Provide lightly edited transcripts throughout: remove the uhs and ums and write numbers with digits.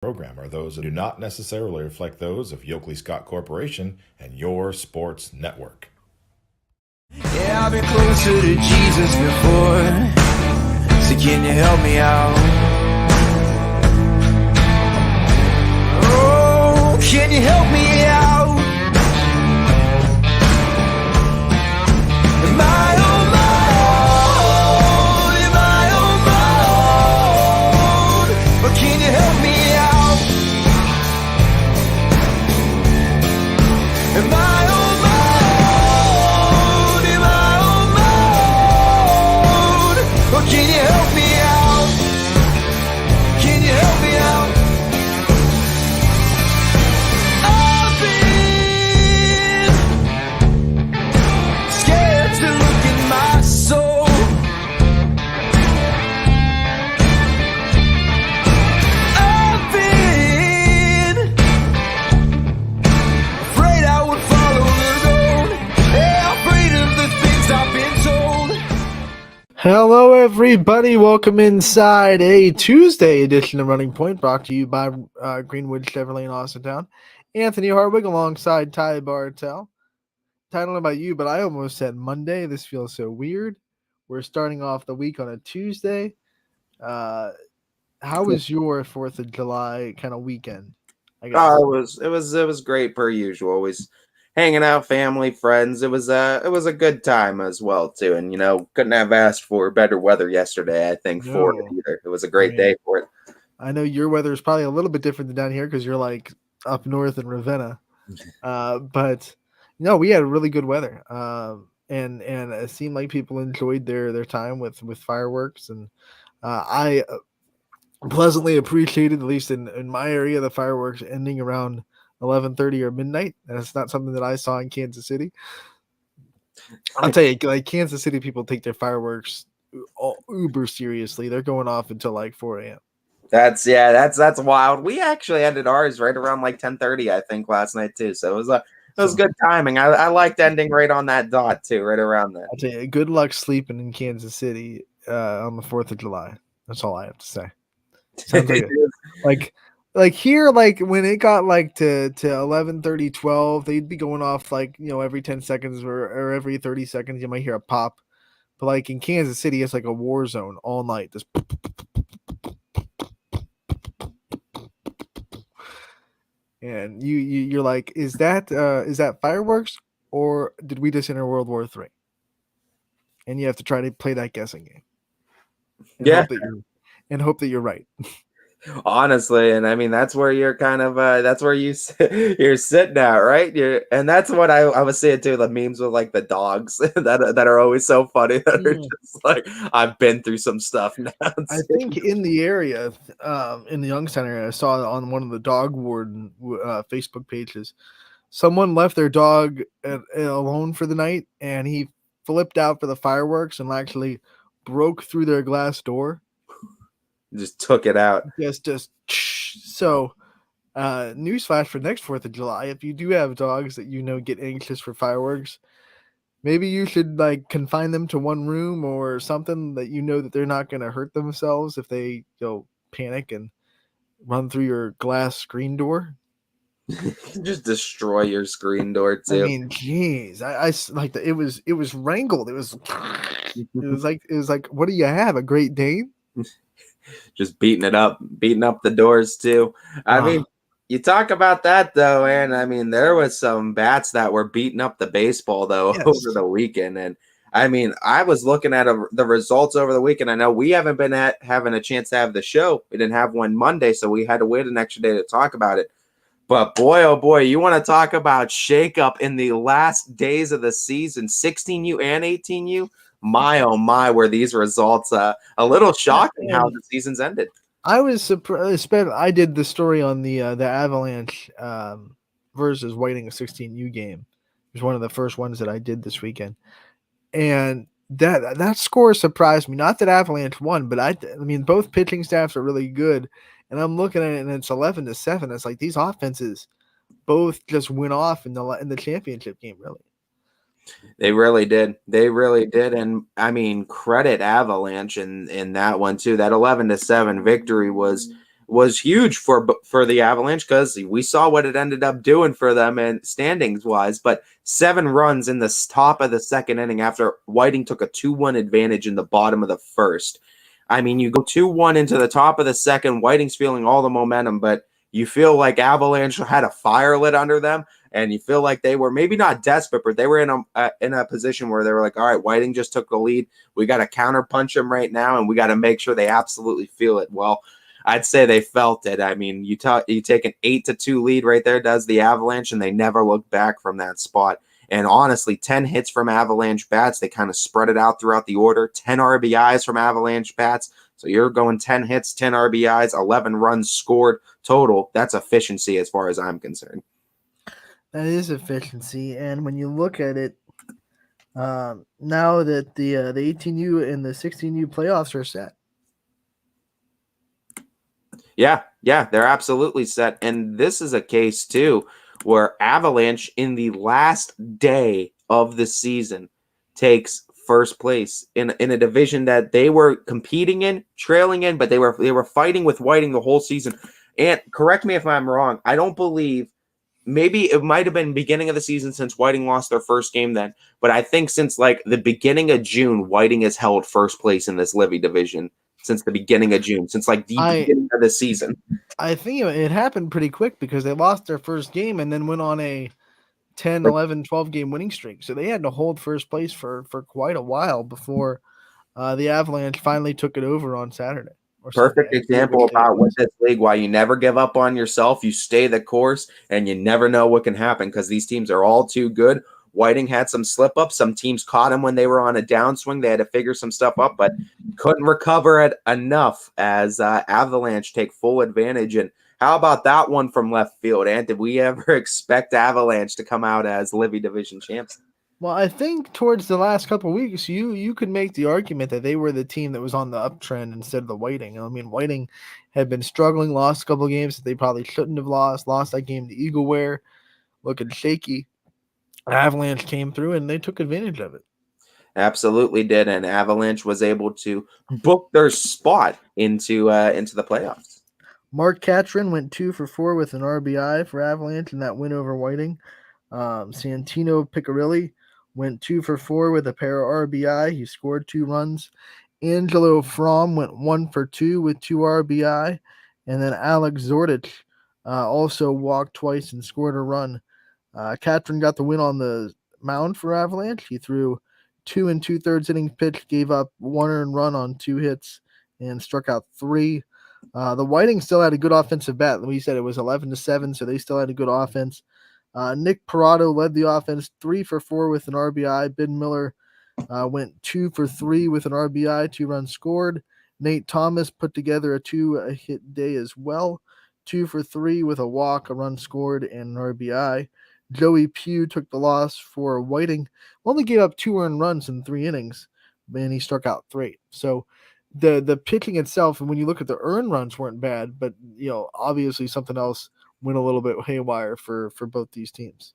program are those that do not necessarily reflect those of Yoakley Scott Corporation and your sports network. Yeah, I've been closer to Jesus before, so can you help me out? Oh, can you help me out? Am I on my own? Am I on my own? Or can you help me out? Am I on my own? Am I on my own? Or can you help me out? Can you help me out? I've been scared to look in my soul. I've been afraid I would follow the road. Yeah, afraid of the things I've been told. Hello, everybody. Welcome inside a Tuesday edition of Running Point, brought to you by Greenwood Chevrolet in Austintown. Anthony Hartwig alongside Ty Bartell. Ty, I don't know about you, but I almost said Monday. This feels so weird. We're starting off the week on a Tuesday. How was your 4th of July kind of weekend? I guess. Oh, it was great per usual. Always hanging out, family, friends. It was a good time as well too. And couldn't have asked for better weather yesterday. I think for it No. either. It was a great day for it. I know your weather is probably a little bit different than down here because you're like up north in Ravenna. But no, we had really good weather. And it seemed like people enjoyed their time with fireworks, and I pleasantly appreciated, at least in my area, the fireworks ending around 11:30 or midnight. That's not something that I saw in Kansas City. I'll tell you, like Kansas City people take their fireworks uber seriously. They're going off until like 4 a.m. That's wild. We actually ended ours right around like 10:30, I think, last night too. So it was good timing. I liked ending right on that dot too, right around there. I'll tell you, good luck sleeping in Kansas City on the 4th of July. That's all I have to say. Sounds like here, like when it got like to 11:30, 12, they'd be going off like, every 10 seconds or every 30 seconds, you might hear a pop. But like in Kansas City, it's like a war zone all night. Just and you're like, is that fireworks, or did we just enter World War III? And you have to try to play that guessing game. And hope that you're right. Honestly, and I mean that's where you're kind of that's where you're sitting at, right? And that's what I was saying too. The memes with like the dogs that are always so funny. That are just like, I've been through some stuff now. I think in the area, in the Youngstown area, I saw on one of the dog warden Facebook pages, someone left their dog alone for the night, and he flipped out for the fireworks and actually broke through their glass door. Just took it out. Just so. Newsflash for next 4th of July: if you do have dogs that get anxious for fireworks, maybe you should like confine them to one room or something that that they're not going to hurt themselves if they panic and run through your glass screen door. Just destroy your screen door too. I mean, geez, I like it was wrangled. It was like, what do you have? A Great Dane? Just beating up the doors too. I mean, you talk about that though, and I mean there was some bats that were beating up the baseball though over the weekend, and I mean I was looking at the results over the weekend. I know we haven't been having a chance to have the show. We didn't have one Monday, so we had to wait an extra day to talk about it. But boy, oh boy, you want to talk about shakeup in the last days of the season, 16U and 18U. My oh my, were these results a little shocking how the season's ended. I was surprised. I did the story on the Avalanche versus Whiting 16U game. It was one of the first ones that I did this weekend, and that score surprised me. Not that Avalanche won, but I mean both pitching staffs are really good, and I'm looking at it and it's 11-7. It's like these offenses both just went off in the championship game. Really. They really did. And I mean, credit Avalanche in that one too. That 11-7 victory was was huge for the Avalanche because we saw what it ended up doing for them and standings wise. But 7 runs in the top of the second inning after Whiting took a 2-1 advantage in the bottom of the first. I mean, you go 2-1 into the top of the second. Whiting's feeling all the momentum, but you feel like Avalanche had a fire lit under them, and you feel like they were maybe not desperate, but they were in a position where they were like, all right, Whiting just took the lead. We got to counterpunch them right now, and we got to make sure they absolutely feel it. Well, I'd say they felt it. I mean, you take an 8-2 lead right there, does the Avalanche, and they never look back from that spot. And honestly, 10 hits from Avalanche bats. They kind of spread it out throughout the order. 10 RBIs from Avalanche bats. So you're going 10 hits, 10 RBIs, 11 runs scored total. That's efficiency as far as I'm concerned. That is efficiency. And when you look at it, now that the 18U and the 16U playoffs are set. Yeah, they're absolutely set. And this is a case, too, where Avalanche in the last day of the season takes first place in a division that they were competing in, trailing in, but they were fighting with Whiting the whole season. And correct me if I'm wrong, I don't believe, maybe it might have been beginning of the season since Whiting lost their first game then, but I think since like the beginning of June, Whiting has held first place in this Livy division since the beginning of June, since like the beginning of the season. I think it happened pretty quick because they lost their first game and then went on a 10, 11, 12 game winning streak. So they had to hold first place for quite a while before the Avalanche finally took it over on Saturday. Perfect example about what this league, why you never give up on yourself. You stay the course and you never know what can happen because these teams are all too good. Whiting had some slip ups. Some teams caught him when they were on a downswing. They had to figure some stuff up, but couldn't recover it enough as Avalanche take full advantage. And how about that one from left field? And did we ever expect Avalanche to come out as Livy Division champs? Well, I think towards the last couple of weeks, you could make the argument that they were the team that was on the uptrend instead of the Whiting. I mean, Whiting had been struggling, lost a couple of games that they probably shouldn't have lost that game to Eagleware, looking shaky. Avalanche came through and they took advantage of it. Absolutely did, and Avalanche was able to book their spot into the playoffs. Mark Catron went 2 for 4 with an RBI for Avalanche in that win over Whiting. Santino Piccirilli went 2 for 4 with a pair of RBI. He scored 2 runs. Angelo Fromm went 1 for 2 with 2 RBI. And then Alex Zordich also walked twice and scored a run. Catron got the win on the mound for Avalanche. He threw 2 2/3 innings pitch, gave up 1 earned run on 2 hits, and struck out 3. The Whiting still had a good offensive bat. We said it was 11-7, so they still had a good offense. Nick Parado led the offense, 3 for 4 with an RBI. Ben Miller went 2 for 3 with an RBI, 2 runs scored. Nate Thomas put together a 2-hit day as well, 2 for 3 with a walk, a run scored, and an RBI. Joey Pugh took the loss for Whiting. Only gave up 2 earned runs in 3 innings, and he struck out 3. So the pitching itself, and when you look at the earned runs, weren't bad, but obviously something else went a little bit haywire for both these teams.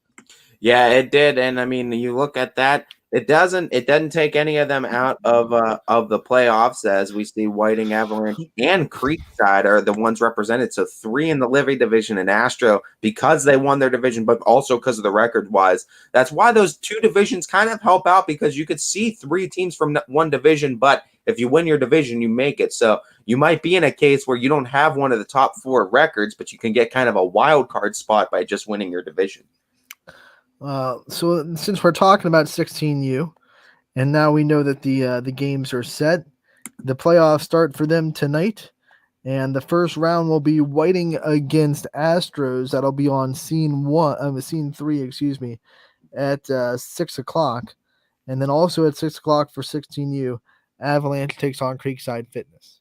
Yeah, it did, and I mean, you look at that. It doesn't take any of them out of the playoffs, as we see Whiting, Avalanche, and Creekside are the ones represented. So 3 in the Livy division and Astro because they won their division, but also because of the record wise. That's why those 2 divisions kind of help out because you could see 3 teams from one division, but if you win your division, you make it. So you might be in a case where you don't have one of the top 4 records, but you can get kind of a wild card spot by just winning your division. So since we're talking about 16U, and now we know that the games are set, the playoffs start for them tonight, and the first round will be Whiting against Astros. That'll be on scene 3, at 6 o'clock, and then also at 6 o'clock for 16U, Avalanche takes on Creekside Fitness.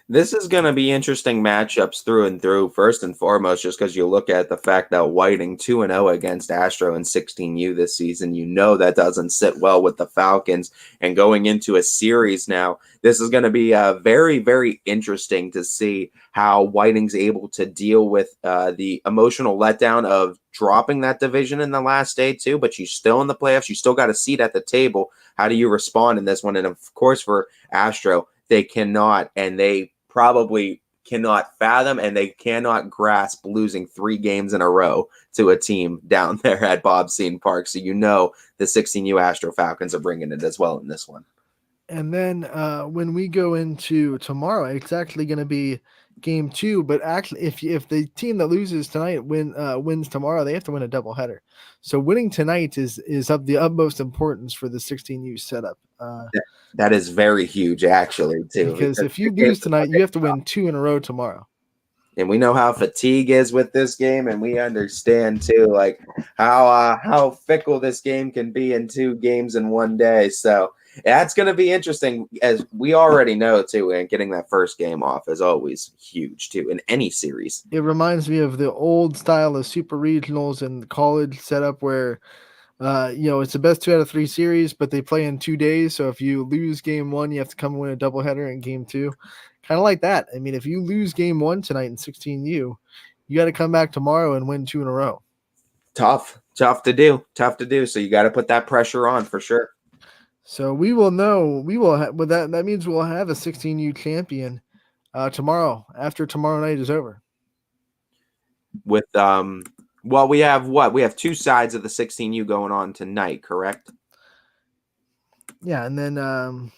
This is going to be interesting matchups through and through, first and foremost, just because you look at the fact that Whiting 2-0 against Astro in 16U this season. That doesn't sit well with the Falcons. And going into a series now, this is going to be very, very interesting to see how Whiting's able to deal with the emotional letdown of dropping that division in the last day, too. But you're still in the playoffs. You still got a seat at the table. How do you respond in this one? And, of course, for Astro, they cannot, and they probably cannot fathom and they cannot grasp losing 3 games in a row to a team down there at Bob Scene Park. So the 16U Astro Falcons are bringing it as well in this one. And then when we go into tomorrow, it's actually going to be game 2. But actually, if the team that loses tonight wins tomorrow, they have to win a doubleheader. So winning tonight is of the utmost importance for the 16U setup. That is very huge, actually, too. Because if you lose tonight, you have to win 2 in a row tomorrow. And we know how fatigue is with this game, and we understand too, like how fickle this game can be in 2 games in one day. So that's going to be interesting, as we already know too. And getting that first game off is always huge too in any series. It reminds me of the old style of super regionals and college setup where it's the best 2 out of 3 series, but they play in 2 days. So if you lose game 1, you have to come and win a doubleheader in game 2. Kind of like that. I mean, if you lose game 1 tonight in 16U, you got to come back tomorrow and win 2 in a row. Tough to do. So you got to put that pressure on for sure. So we will know. But that means we'll have a 16U champion tomorrow after tomorrow night is over. With well, we have 2 sides of the 16U going on tonight, correct? Yeah, and then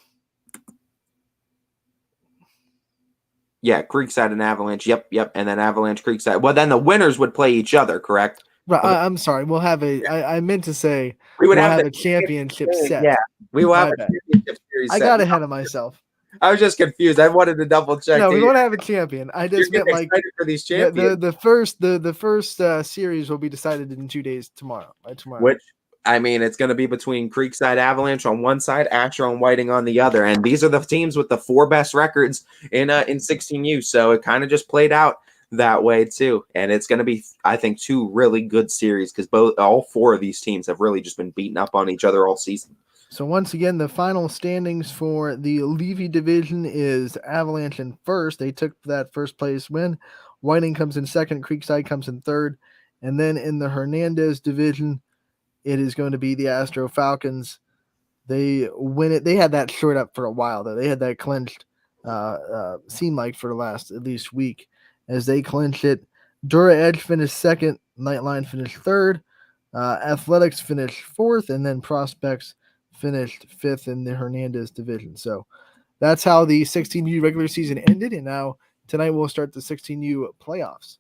yeah, Creekside and Avalanche. Yep. And then Avalanche, Creekside. Well, then the winners would play each other, correct? Right. I'm sorry. We'll have I meant to say we'll have a championship set. Yeah, we will have a championship series. I got ahead of myself. I was just confused. I wanted to double check. No, we won't have a champion. I just meant like for these champions. The first series will be decided in 2 days tomorrow. Which, I mean, it's going to be between Creekside Avalanche on one side, Astro and Whiting on the other, and these are the teams with the 4 best records in 16U. So it kind of just played out that way too, and it's going to be, I think, 2 really good series because all 4 of these teams have really just been beating up on each other all season. So once again, the final standings for the Levy division is Avalanche in first. They took that first place win. Whiting comes in second. Creekside comes in third. And then in the Hernandez division, it is going to be the Astro Falcons. They win it. They had that short up for a while, though. They had that clinched, seemed like for the last at least week, as they clinched it. Dura Edge finished second. Nightline finished third. Athletics finished fourth. And then Prospects finished fifth in the Hernandez division. So that's how the 16U regular season ended, and now tonight we'll start the 16U playoffs.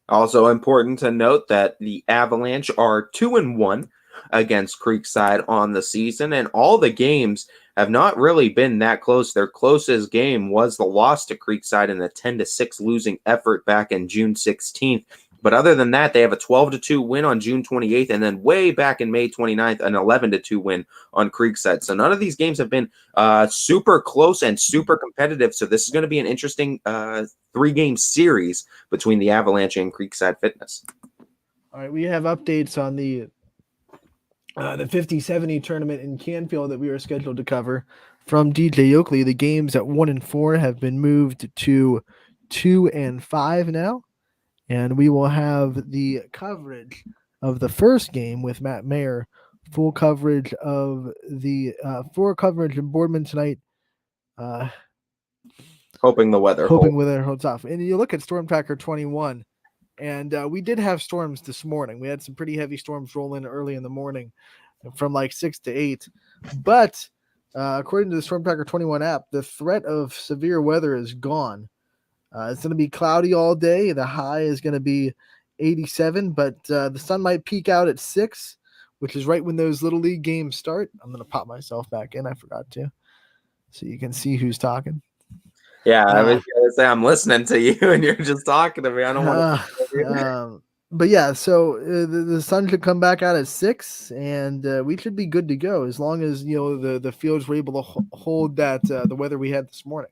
Also important to note that the Avalanche are 2-1 against Creekside on the season, and all the games have not really been that close. Their closest game was the loss to Creekside in a 10-6 losing effort back in June 16th. But other than that, they have a 12-2 win on June 28th, and then way back in May 29th, an 11-2 win on Creekside. So none of these games have been super close and super competitive. So this is going to be an interesting 3-game series between the Avalanche and Creekside Fitness. All right, we have updates on the 50-70 tournament in Canfield that we were scheduled to cover from DJ Oakley. The games at 1 and 4 have been moved to 2 and 5 now. And we will have the coverage of the first game with Matt Mayer, full coverage of the in Boardman tonight. Hoping the weather holds off. And you look at Storm Tracker 21, and we did have storms this morning. We had some pretty heavy storms roll in early in the morning from like 6 to 8. But according to the Storm Tracker 21 app, the threat of severe weather is gone. It's going to be cloudy all day. The high is going to be 87, but the sun might peak out at 6, which is right when those Little League games start. I'm going to pop myself back in. I forgot to. So you can see who's talking. Yeah, I was going to say, I'm listening to you and you're just talking to me. I don't want to. But yeah, so the sun should come back out at 6, and we should be good to go as long as the fields were able to hold that the weather we had this morning.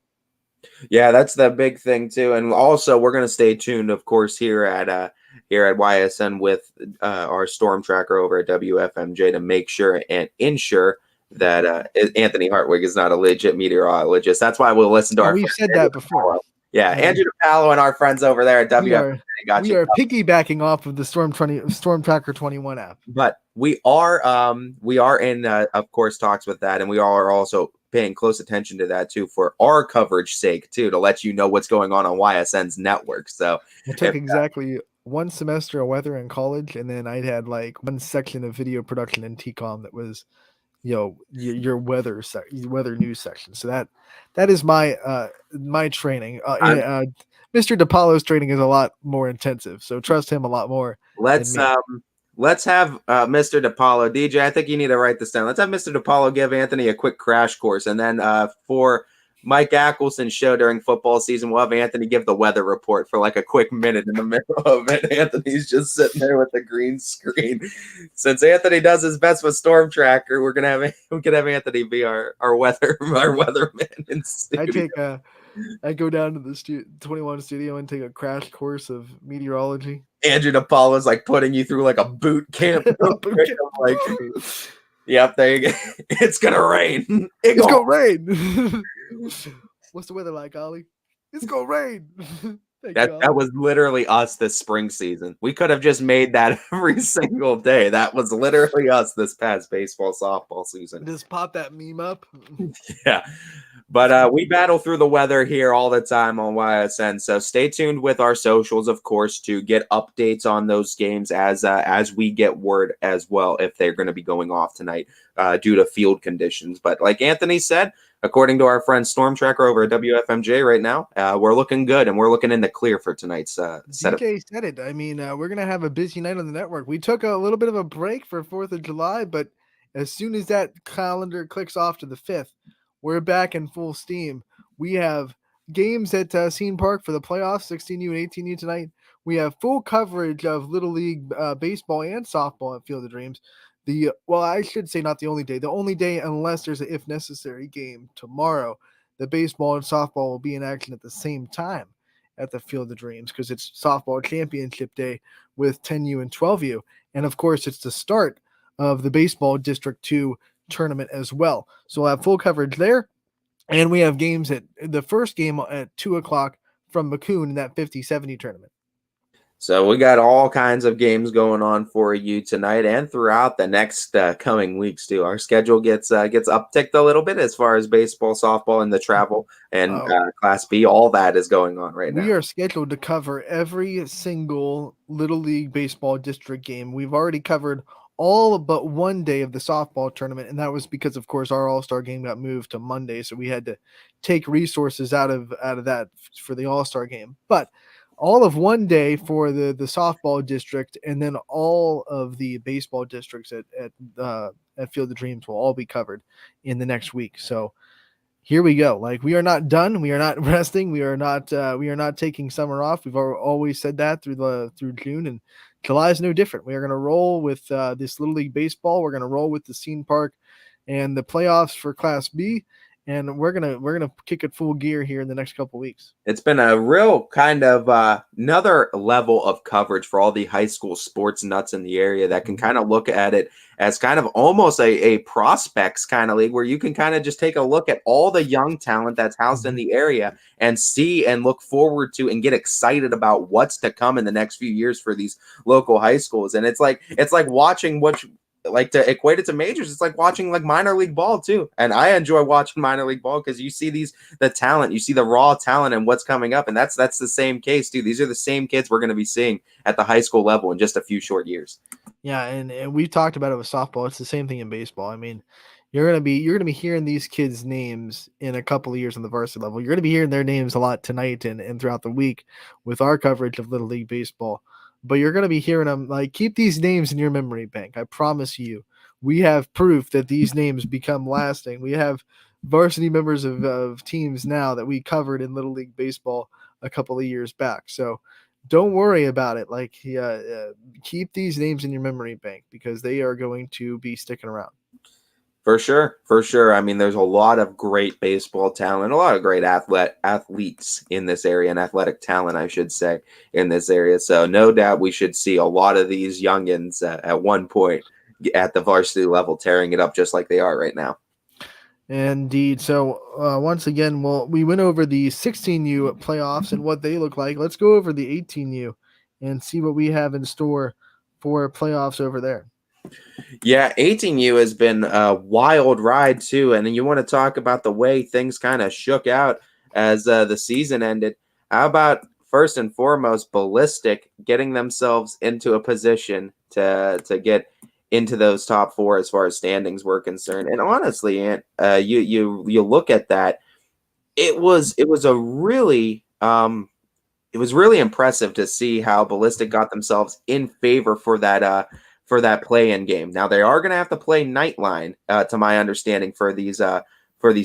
Yeah, that's the big thing too, and also we're going to stay tuned, of course, here at YSN with our storm tracker over at WFMJ to make sure and ensure that Anthony Hartwig is not a legit meteorologist. That's why we'll listen to our. We've said that before. Yeah, Andrew DePalo and our friends over there at WFMJ. We are piggybacking off of the Storm Tracker 21 app, but we are in of course talks with that, and we are also paying close attention to that too for our coverage sake too, to let you know what's going on YSN's network. So I took exactly one semester of weather in college, and then I had like one section of video production in TCOM that was, your weather news section. So that is my training. Mr. DePaulo's training is a lot more intensive, so trust him a lot more than let's me. let's have Mr. DePaulo. DJ, I think you need to write this down. Let's have Mr. DePaulo give Anthony a quick crash course, and then for Mike Ackelson show during football season, we'll have Anthony give the weather report for like a quick minute in the middle of it. Anthony's just sitting there with the green screen. Since Anthony does his best with Storm Tracker, we could have Anthony be our weatherman in studio. I go down to the 21 studio and take a crash course of meteorology. Andrew DePaulo is like putting you through like a boot camp. Like, yep, there you go. It's gonna rain. It's gonna rain. What's the weather like, Ollie? It's gonna rain. That was literally us this spring season. We could have just made that every single day. That was literally us this past baseball softball season. Just pop that meme up. Yeah. But we battle through the weather here all the time on YSN. So stay tuned with our socials, of course, to get updates on those games as we get word as well if they're going to be going off tonight due to field conditions. But like Anthony said, according to our friend Storm Tracker over at WFMJ right now, we're looking good and we're looking in the clear for tonight's setup. DK said it. I mean, we're going to have a busy night on the network. We took a little bit of a break for 4th of July, but as soon as that calendar clicks off to the 5th, we're back in full steam. We have games at Ysn Park for the playoffs, 16U and 18U tonight. We have full coverage of Little League baseball and softball at Field of Dreams. I should say not the only day. The only day, unless there's an if necessary game tomorrow, the baseball and softball will be in action at the same time at the Field of Dreams because it's softball championship day with 10U and 12U. And, of course, it's the start of the baseball District 2 tournament as well. So we'll have full coverage there. And we have games at the first game at 2:00 from McCoon in that 50-70 tournament. So we got all kinds of games going on for you tonight and throughout the next coming weeks too. Our schedule gets upticked a little bit as far as baseball, softball, and the travel and Class B. All that is going on right now. We are scheduled to cover every single Little League baseball district game. We've already covered all but one day of the softball tournament, and that was because, of course, our All-Star game got moved to Monday, so we had to take resources out of that for the All-Star game. But all of one day for the softball district, and then all of the baseball districts at Field of Dreams will all be covered in the next week. So here we go. Like, we are not done. We are not resting. We are not taking summer off. We've always said that through June, and July is no different. We are going to roll with this Little League baseball. We're going to roll with the Ysn Park and the playoffs for Class B, and we're gonna kick it full gear here in the next couple of weeks. It's been a real kind of another level of coverage for all the high school sports nuts in the area that can kind of look at it as kind of almost a prospects kind of league where you can kind of just take a look at all the young talent that's housed in the area and see and look forward to and get excited about what's to come in the next few years for these local high schools. And it's like watching to equate it to majors, it's like watching like minor league ball too. And I enjoy watching minor league ball because you see the talent, you see the raw talent and what's coming up. And that's the same case too. These are the same kids we're going to be seeing at the high school level in just a few short years. Yeah, and we talked about it with softball. It's the same thing in baseball. I mean, you're gonna be hearing these kids' names in a couple of years on the varsity level. You're gonna be hearing their names a lot tonight and throughout the week with our coverage of Little League baseball. But you're going to be hearing them. Like, keep these names in your memory bank. I promise you. We have proof that these names become lasting. We have varsity members of teams now that we covered in Little League baseball a couple of years back. So don't worry about it. Like, keep these names in your memory bank because they are going to be sticking around. For sure. I mean, there's a lot of great baseball talent, a lot of great athletes in this area, and athletic talent, I should say, in this area. So no doubt we should see a lot of these youngins at one point at the varsity level tearing it up just like they are right now. Indeed. So once again, we went over the 16U playoffs and what they look like. Let's go over the 18U and see what we have in store for playoffs over there. Yeah, 18U has been a wild ride too, and then you want to talk about the way things kind of shook out as the season ended. How about first and foremost, Ballistic getting themselves into a position to get into those top four as far as standings were concerned. And honestly, Ant, you look at that, it was a really it was really impressive to see how Ballistic got themselves in favor for that play-in game. Now they are going to have to play Nightline, to my understanding, for these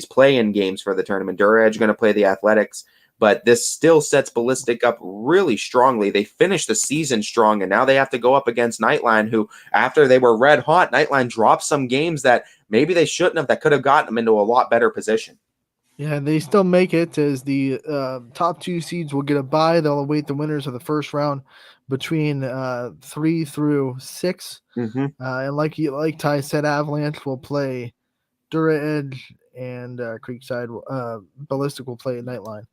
play-in games for the tournament. Dura Edge going to play the Athletics, but this still sets Ballistic up really strongly. They finished the season strong, and now they have to go up against Nightline, who, after they were red hot, Nightline dropped some games that maybe they shouldn't have, that could have gotten them into a lot better position. Yeah, they still make it as the top two seeds will get a bye. They'll await the winners of the first round between 3 through 6. And like Ty said, Avalanche will play Dura Edge, and Creekside Ballistic will play Nightline.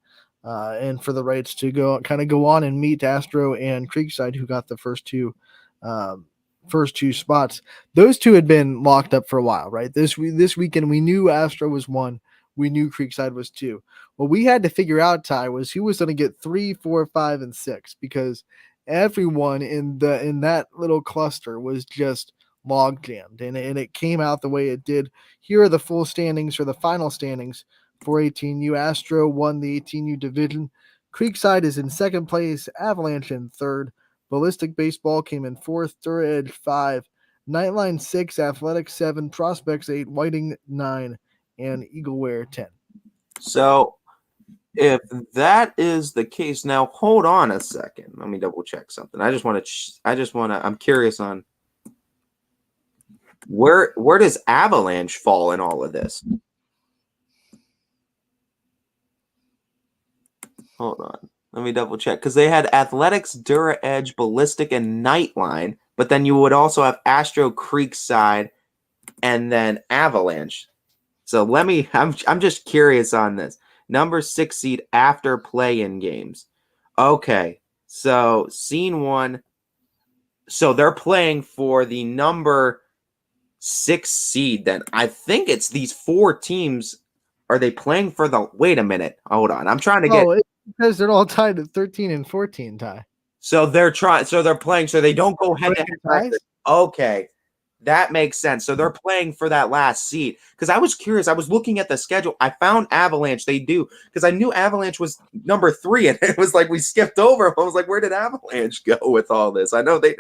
And for the rights to go on and meet Astro and Creekside, who got the first two spots. Those two had been locked up for a while, right? This weekend we knew Astro was 1. We knew Creekside was 2. What we had to figure out, Ty, was who was going to get 3, 4, 5, and 6, because everyone in that little cluster was just log jammed, and it came out the way it did. Here are the full standings, or the final standings for 18U. Astro won the 18U division. Creekside is in second place. Avalanche in third. Ballistic Baseball came in fourth. Dura Edge 5. Nightline 6. Athletics 7. Prospects 8. Whiting 9. And Eagleware 10. So if that is the case, now hold on a second. Let me double check something. I'm curious on where does Avalanche fall in all of this? Hold on. Let me double check, because they had Athletics, Dura Edge, Ballistic, and Nightline, but then you would also have Astro, Creekside, and then Avalanche. So I'm just curious on this. Number 6 seed after play-in games. Okay, so scene 1. So they're playing for the number 6 seed then. I think it's these 4 teams. Are they playing for the... Wait a minute. Hold on. I'm trying to get... it's because they're all tied at 13 and 14, Ty. So they're playing, so they don't go head-to-head. Okay. That makes sense. So they're playing for that last seed. Because I was curious. I was looking at the schedule. I found Avalanche. They do. Because I knew Avalanche was number 3, and it was like we skipped over. I was like, where did Avalanche go with all this? I know they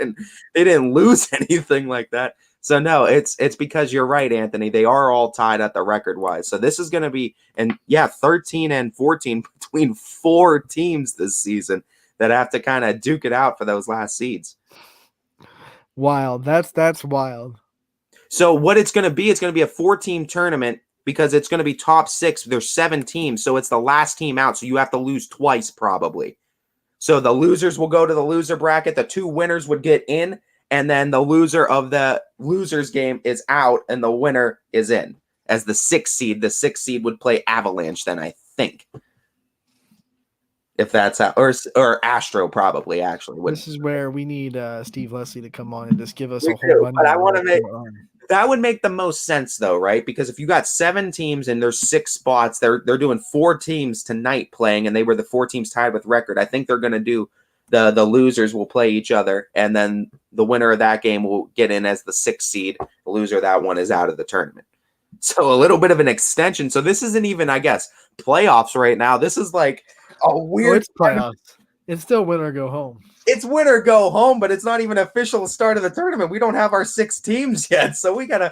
didn't lose anything like that. So no, it's because you're right, Anthony. They are all tied at the record-wise. So this is going to be, 13 and 14 between 4 teams this season that have to kind of duke it out for those last seeds. Wild. That's wild. So what it's going to be a 4-team tournament, because it's going to be top 6. There's 7 teams, so it's the last team out. So you have to lose twice probably. So the losers will go to the loser bracket. The 2 winners would get in, and then the loser of the losers game is out, and the winner is in as the 6th seed. The 6th seed would play Avalanche then, I think. If that's how, or Astro probably actually. This is where we need Steve Leslie to come on and just give us a whole rundown. But I want to make that would make the most sense though, right? Because if you got 7 teams and there's 6 spots, they're doing 4 teams tonight playing, and they were the 4 teams tied with record. I think they're going to do the losers will play each other, and then the winner of that game will get in as the 6th seed. The loser of that one is out of the tournament. So a little bit of an extension. So this isn't even, I guess, playoffs right now. This is like a weird it's playoffs. It's still win or go home. It's win or go home, but it's not even official start of the tournament. We don't have our 6 teams yet, so we gotta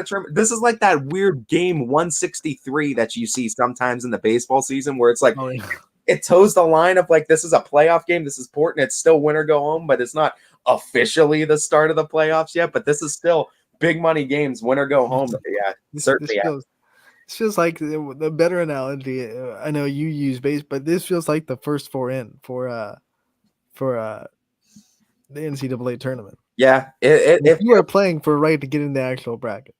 trim. This is like that weird game 163 that you see sometimes in the baseball season, where it's like it toes the line of like, this is a playoff game, this is important. It's still win or go home, but it's not officially the start of the playoffs yet. But this is still big money games, win or go home. But yeah, certainly. This feels like the better analogy. I know you use base, but this feels like the first 4 in for the NCAA tournament. Yeah, if you are playing for a right to get in the actual bracket.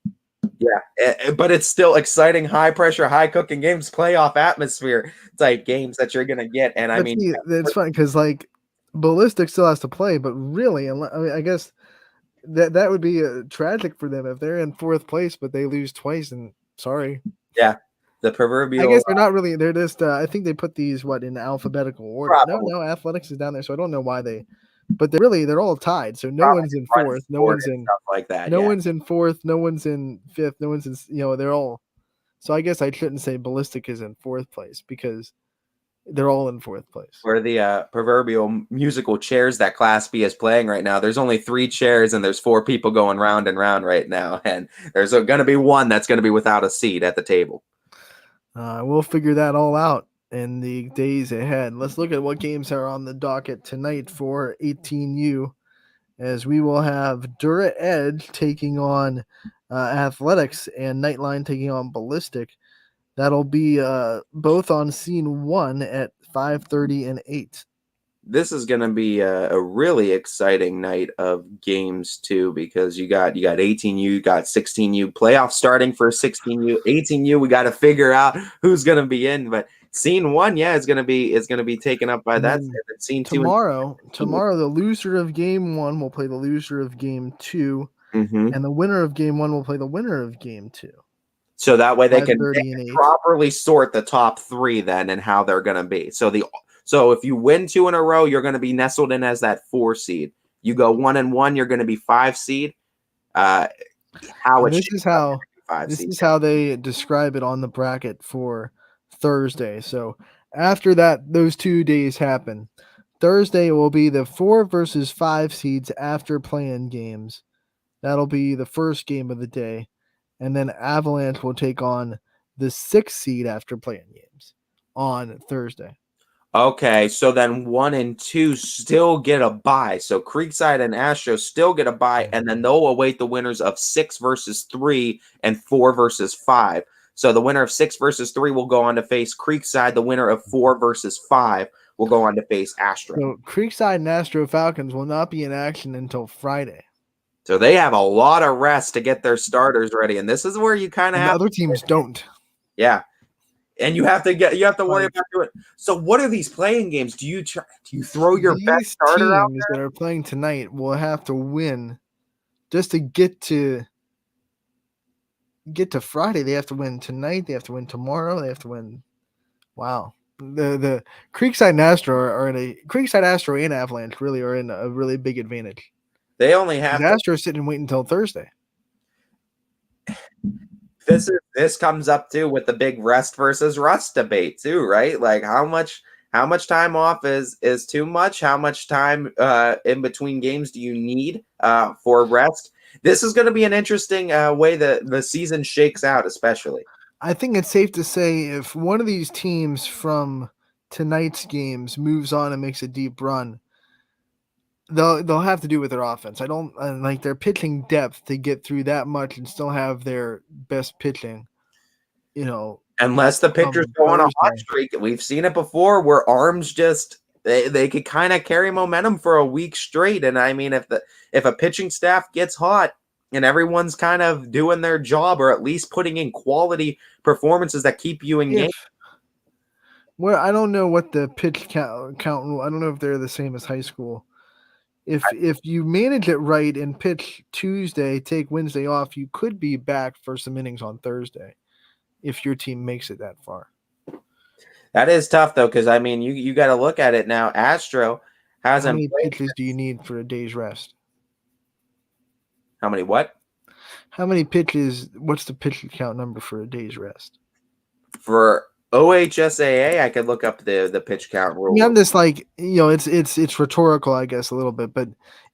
Yeah, but it's still exciting, high pressure, high cooking games, playoff atmosphere type games that you're gonna get. And I mean, it's fun because like Ballistic still has to play, but really, I guess that would be tragic for them if they're in fourth place, but they lose twice. And sorry, Yeah, the I proverbial guess they're not really. They're just. I think they put these in alphabetical order. No, probably, no, athletics is down there, so I don't know why they. But they're all tied. So no probably one's in run fourth. No sport one's and in. stuff like that. No Yeah. one's in fourth. No one's in fifth. No one's in. They're all. So I guess I shouldn't say ballistic is in fourth place because they're all in fourth place. For the proverbial musical chairs that Class B is playing right now, there's only 3 chairs and there's 4 people going round and round right now, and there's going to be one that's going to be without a seat at the table. We'll figure that all out in the days ahead. Let's look at what games are on the docket tonight for 18U, as we will have Dura Edge taking on Athletics and Nightline taking on Ballistic. That'll be both on scene 1 at 5:30 and 8. This is going to be a really exciting night of games too, because you got 18U, you got 16U playoff starting for 16U, 18U. We got to figure out who's going to be in, but scene 1, yeah, is going to be taken up by And that. then Scene 2 tomorrow, the loser of game 1 will play the loser of game 2, and and the winner of game 1 will play the winner of game 2. so that way they can 5:30 and 8. properly sort the top 3 then and how they're going to be. So if you win 2 in a row, you're going to be nestled in as that 4 seed. You go 1-1, you're going to be 5 seed. This is how they describe it on the bracket for Thursday. So after that, those 2 days happen. Thursday will be the 4 versus 5 seeds after playing games. That'll be the first game of the day. And then Avalanche will take on the 6 seed after playing games on Thursday. Okay, so then 1 and 2 still get a bye. So Creekside and Astro still get a bye, and then they'll await the winners of 6 versus 3 and 4 versus 5. So the winner of 6 versus 3 will go on to face Creekside. The winner of 4 versus 5 will go on to face Astro. So Creekside and Astro Falcons will not be in action until Friday. So they have a lot of rest to get their starters ready, and this is where you kind of have other teams don't. Yeah. And you have to worry about doing. So what are these playing games? Do you throw your best starter out teams that are playing tonight will have to win just to get to Friday. They have to win tonight. They have to win tomorrow. They have to win. Wow. The Creekside and Astro are in Creekside, Astro, and Avalanche really are in a really big advantage. They only have Astro sitting and waiting until Thursday. This comes up too with the big rest versus rust debate too, right? Like how much time off is too much? How much time in between games do you need for rest? This is going to be an interesting way the season shakes out, especially. I think it's safe to say if one of these teams from tonight's games moves on and makes a deep run, they'll have to do with their offense. I don't like their pitching depth to get through that much and still have their best pitching. Unless the pitcher's go on a hot streak. We've seen it before where arms just they could kind of carry momentum for a week straight. And I mean, if a pitching staff gets hot and everyone's kind of doing their job or at least putting in quality performances that keep you engaged. Well, I don't know what the pitch count rule. I don't know if they're the same as high school. If you manage it right and pitch Tuesday, take Wednesday off, you could be back for some innings on Thursday if your team makes it that far. That is tough, though, because, I mean, you got to look at it now. Astro hasn't. How many pitches do you need for a day's rest? How many what? How many pitches? What's the pitch count number for a day's rest? For OHSAA, I could look up the pitch count rule. I mean, I'm just like, it's rhetorical, I guess, a little bit. But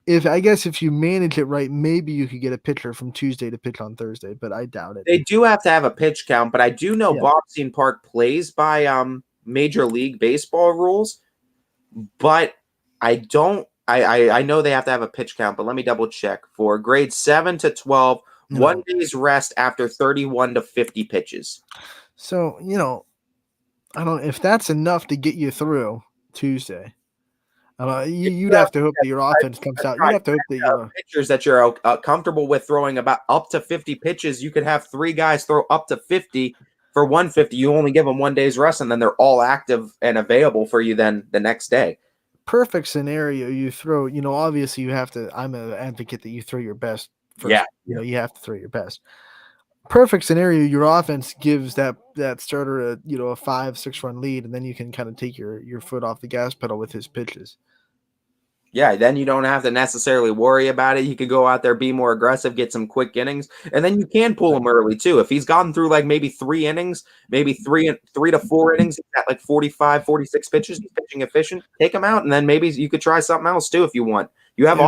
if you manage it right, maybe you could get a pitcher from Tuesday to pitch on Thursday. But I doubt it. They do have to have a pitch count, but I do know Boxing Park plays by Major League Baseball rules. But I don't. I know they have to have a pitch count, but let me double check. For grades 7 to 12, 1 day's rest after 31 to 50 pitches. So, I don't. If that's enough to get you through Tuesday, you'd have to hope that your offense comes out. You'd have to hope that pitchers that you're comfortable with throwing about up to 50 pitches. You could have 3 guys throw up to 50. For 150, you only give them 1 day's rest, and then they're all active and available for you then the next day. perfect scenario, you throw, obviously you have to, I'm an advocate that you throw your best first. Yeah. You have to throw your best. Perfect scenario, your offense gives that starter a 5-6 run lead, and then you can kind of take your foot off the gas pedal with his pitches. Yeah, then you don't have to necessarily worry about it. He could go out there, be more aggressive, get some quick innings, and then you can pull him early too. If he's gotten through like maybe 3 innings, maybe three to 4 innings at like 45, 46 pitches, he's pitching efficient, take him out, and then maybe you could try something else too if you want. You have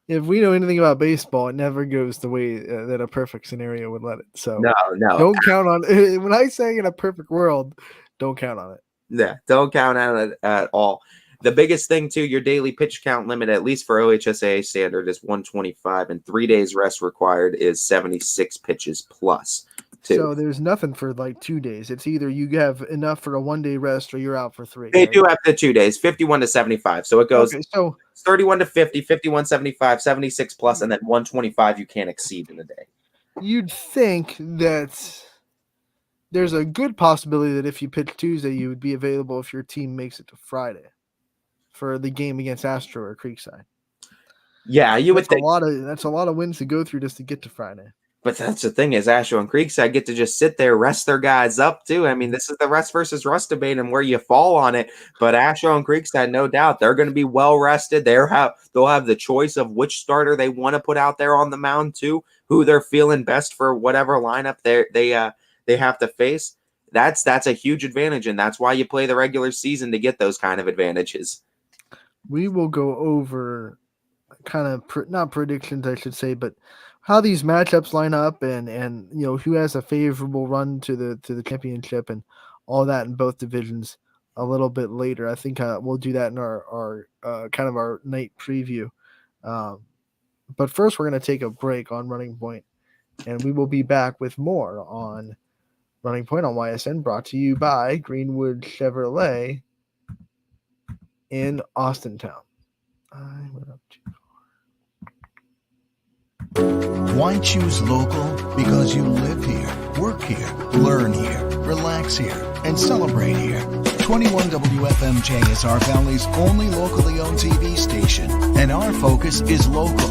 If we know anything about baseball, it never goes the way that a perfect scenario would let it. So no, don't count on it. When I say in a perfect world, don't count on it. Yeah, don't count on it at all. The biggest thing, too, your daily pitch count limit, at least for OHSAA standard, is 125, and 3 days rest required is 76 pitches plus, too. So there's nothing for like 2 days. It's either you have enough for a 1 day rest or you're out for 3. They do have the 2 days, 51 to 75. So it goes so 31 to 50, 51, 75, 76 plus, and then 125 you can't exceed in a day. You'd think that there's a good possibility that if you pitch Tuesday, you would be available if your team makes it to Friday for the game against Astro or Creekside. Yeah, you would think. That's a lot of wins to go through just to get to Friday. But that's the thing is Astro and Creekside get to just sit there, rest their guys up too. I mean, this is the rest versus rust debate and where you fall on it. But Astro and Creekside, no doubt, they're going to be well rested. They'll have the choice of which starter they want to put out there on the mound too, who they're feeling best for whatever lineup they have to face. That's a huge advantage, and that's why you play the regular season to get those kind of advantages. We will go over kind of not predictions, I should say, but how these matchups line up and who has a favorable run to the championship and all that in both divisions a little bit later. I think we'll do that in our kind of our night preview. But first, we're going to take a break on Running Point, and we will be back with more on Running Point on YSN, brought to you by Greenwood Chevrolet in Austintown. I went up too far. Why choose local? Because you live here, work here, learn here, relax here, and celebrate here. 21 WFMJ is our family's only locally owned TV station, and our focus is local.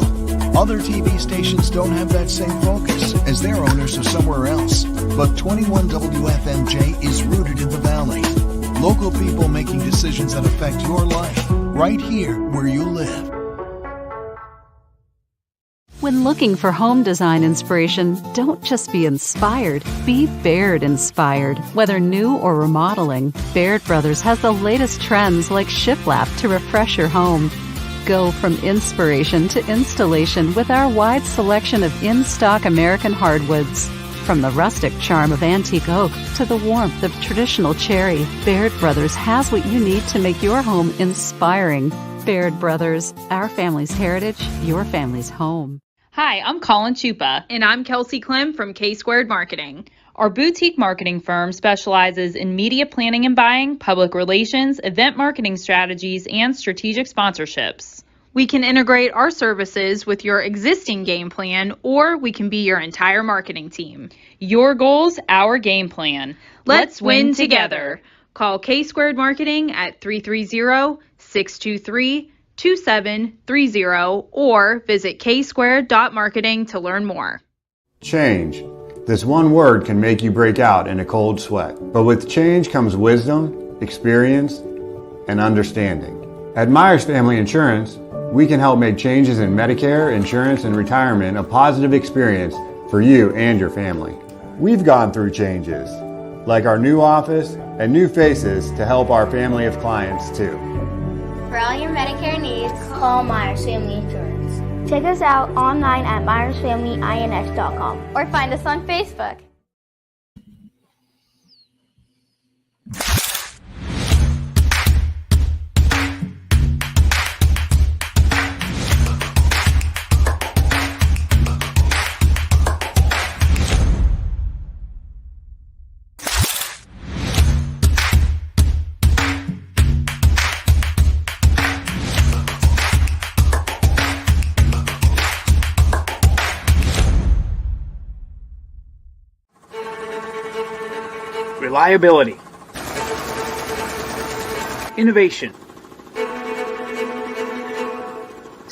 Other TV stations don't have that same focus, as their owners are somewhere else. But 21 WFMJ is rooted in the Valley. Local people making decisions that affect your life, right here where you live. When looking for home design inspiration, don't just be inspired, be Baird inspired. Whether new or remodeling, Baird Brothers has the latest trends like shiplap to refresh your home. Go from inspiration to installation with our wide selection of in-stock American hardwoods. From the rustic charm of antique oak to the warmth of traditional cherry, Baird Brothers has what you need to make your home inspiring. Baird Brothers, our family's heritage, your family's home. Hi, I'm Colin Chupa. And I'm Kelsey Clem from K-Squared Marketing. Our boutique marketing firm specializes in media planning and buying, public relations, event marketing strategies, and strategic sponsorships. We can integrate our services with your existing game plan, or we can be your entire marketing team. Your goals, our game plan. Let's win together. Call K-Squared Marketing at 330-623-2730 or visit ksquared.marketing to learn more. Change. This one word can make you break out in a cold sweat. But with change comes wisdom, experience, and understanding. At Myers Family Insurance, we can help make changes in Medicare, insurance, and retirement a positive experience for you and your family. We've gone through changes, like our new office and new faces to help our family of clients too. For all your Medicare needs, call Myers Family Insurance. Check us out online at myersfamilyins.com or find us on Facebook. Reliability, innovation,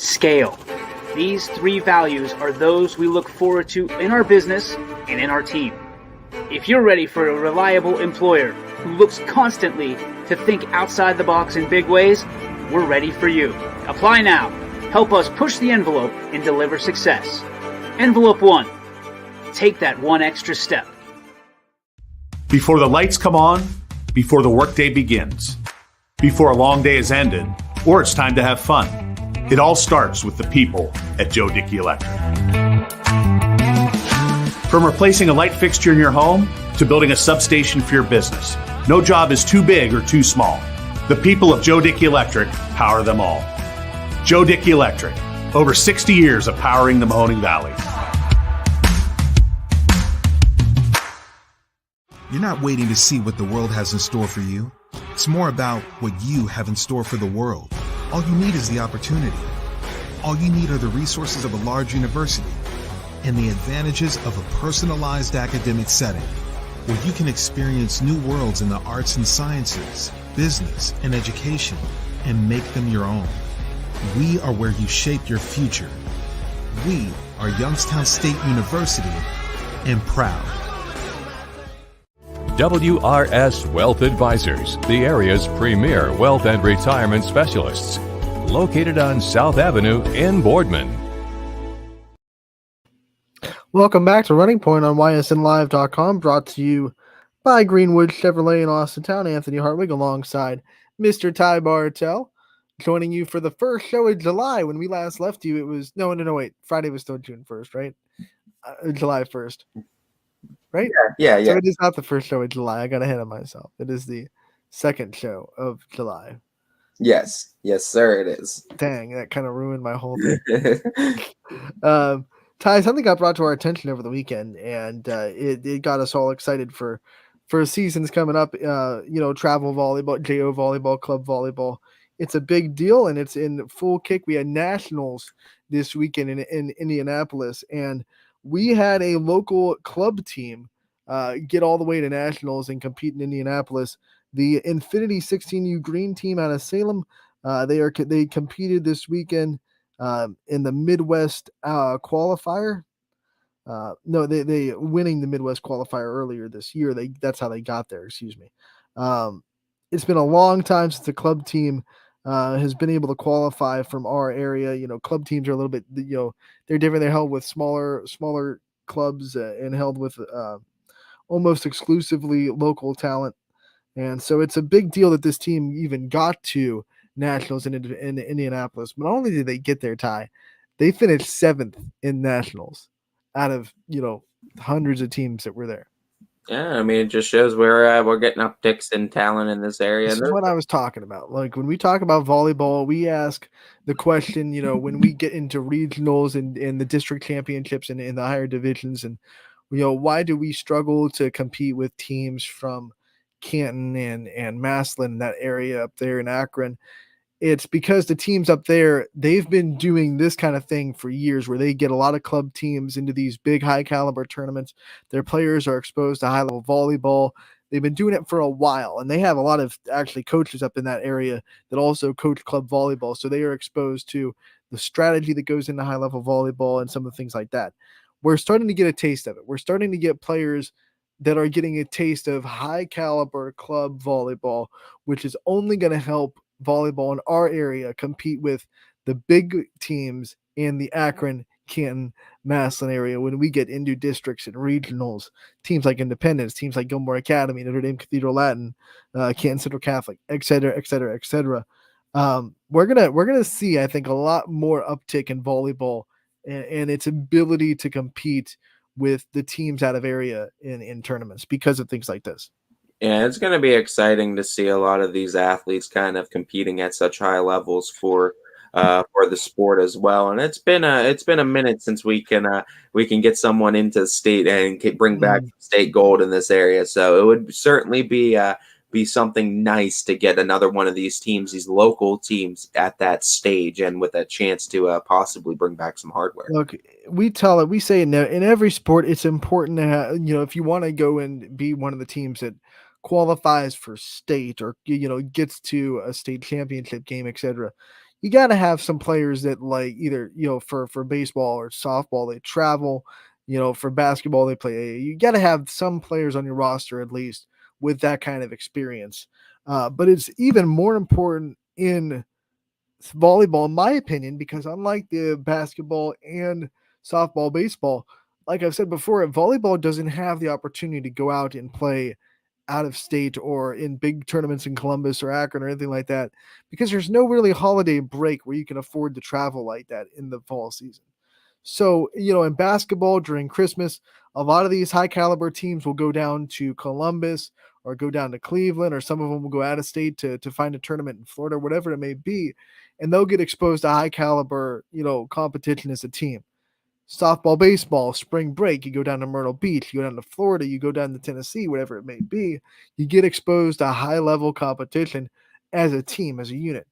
scale. These three values are those we look forward to in our business and in our team. If you're ready for a reliable employer who looks constantly to think outside the box in big ways, we're ready for you. Apply now. Help us push the envelope and deliver success. Envelope 1. Take that one extra step. Before the lights come on, before the workday begins, before a long day is ended, or it's time to have fun. It all starts with the people at Joe Dickey Electric. From replacing a light fixture in your home to building a substation for your business, no job is too big or too small. The people of Joe Dickey Electric power them all. Joe Dickey Electric, over 60 years of powering the Mahoning Valley. You're not waiting to see what the world has in store for you. It's more about what you have in store for the world. All you need is the opportunity. All you need are the resources of a large university and the advantages of a personalized academic setting where you can experience new worlds in the arts and sciences, business, and education and make them your own. We are where you shape your future. We are Youngstown State University and proud. WRS Wealth Advisors, the area's premier wealth and retirement specialists. Located on South Avenue in Boardman. Welcome back to Running Point on ysnlive.com, brought to you by Greenwood Chevrolet in Austintown. Anthony Hartwig alongside Mr. Ty Bartell, joining you for the first show of July. When we last left you, it was wait. Friday was still June 1st, right? July 1st. Right? Yeah. So it is not the first show of July. I got ahead of myself. It is the second show of July. Yes, sir, it is. Dang, that kind of ruined my whole thing. Ty, something got brought to our attention over the weekend, and it got us all excited for seasons coming up. Travel volleyball, JO volleyball, club volleyball. It's a big deal, and it's in full kick. We had nationals this weekend in Indianapolis, and we had a local club team get all the way to nationals and compete in Indianapolis. The Infinity 16U Green team out of Salem, they competed this weekend in the Midwest qualifier. They winning the Midwest qualifier earlier this year. That's how they got there. Excuse me. It's been a long time since the club team has been able to qualify from our area. Club teams are a little bit, they're different. They're held with smaller clubs and held with almost exclusively local talent. And so it's a big deal that this team even got to nationals in Indianapolis. But not only did they get their Ty, they finished 7th in nationals out of, hundreds of teams that were there. Yeah, I mean, it just shows we're getting upticks in talent in this area. This is what I was talking about. Like when we talk about volleyball, we ask the question, when we get into regionals and the district championships and in the higher divisions, and why do we struggle to compete with teams from Canton and Massillon, that area up there in Akron? It's because the teams up there, they've been doing this kind of thing for years where they get a lot of club teams into these big high caliber tournaments. Their players are exposed to high level volleyball. They've been doing it for a while, and they have a lot of actually coaches up in that area that also coach club volleyball. So they are exposed to the strategy that goes into high level volleyball and some of the things like that. We're starting to get a taste of it. We're starting to get players that are getting a taste of high caliber club volleyball, which is only going to help volleyball in our area compete with the big teams in the Akron, Canton, Massillon area when we get into districts and regionals. Teams like Independence, teams like Gilmore Academy, Notre Dame Cathedral Latin, Canton Central Catholic, et cetera, et cetera, et cetera. We're gonna see, I think, a lot more uptick in volleyball and its ability to compete with the teams out of area in tournaments because of things like this. Yeah, it's going to be exciting to see a lot of these athletes kind of competing at such high levels for the sport as well. And it's been a minute since we can get someone into state and bring back state gold in this area. So it would certainly be something nice to get another one of these teams, these local teams, at that stage and with a chance to possibly bring back some hardware. Look, we say in every sport, it's important to have, if you want to go and be one of the teams that qualifies for state or gets to a state championship game, etc., you got to have some players that like either, for baseball or softball, they travel, for basketball, they play AA. You got to have some players on your roster at least with that kind of experience. But it's even more important in volleyball, in my opinion, because unlike the basketball and softball, baseball, like I've said before, volleyball doesn't have the opportunity to go out and play out of state or in big tournaments in Columbus or Akron or anything like that, because there's no really holiday break where you can afford to travel like that in the fall season. So, in basketball during Christmas, a lot of these high caliber teams will go down to Columbus or go down to Cleveland, or some of them will go out of state to find a tournament in Florida, whatever it may be. And they'll get exposed to high caliber, competition as a team. Softball, baseball, spring break, you go down to Myrtle Beach, you go down to Florida, you go down to Tennessee, whatever it may be, you get exposed to high level competition as a team, as a unit.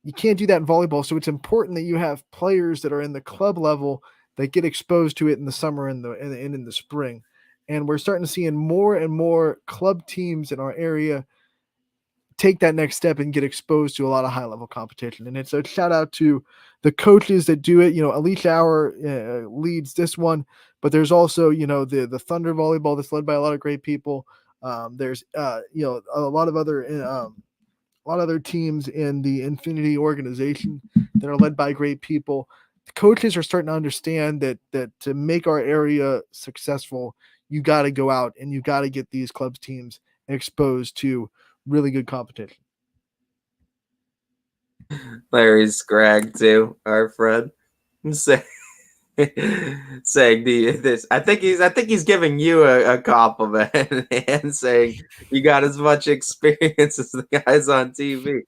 You can't do that in volleyball, so it's important that you have players that are in the club level that get exposed to it in the summer and in the spring. And we're starting to see in more and more club teams in our area take that next step and get exposed to a lot of high level competition. And it's a shout out to the coaches that do it. Alicia Hour leads this one, but there's also, the Thunder volleyball that's led by a lot of great people. There's, a lot of other teams in the Infinity organization that are led by great people. The coaches are starting to understand that to make our area successful, you got to go out and you got to get these clubs teams exposed to really good competition. Larry Scragg too, our friend, saying this. I think he's giving you a compliment and saying you got as much experience as the guys on TV.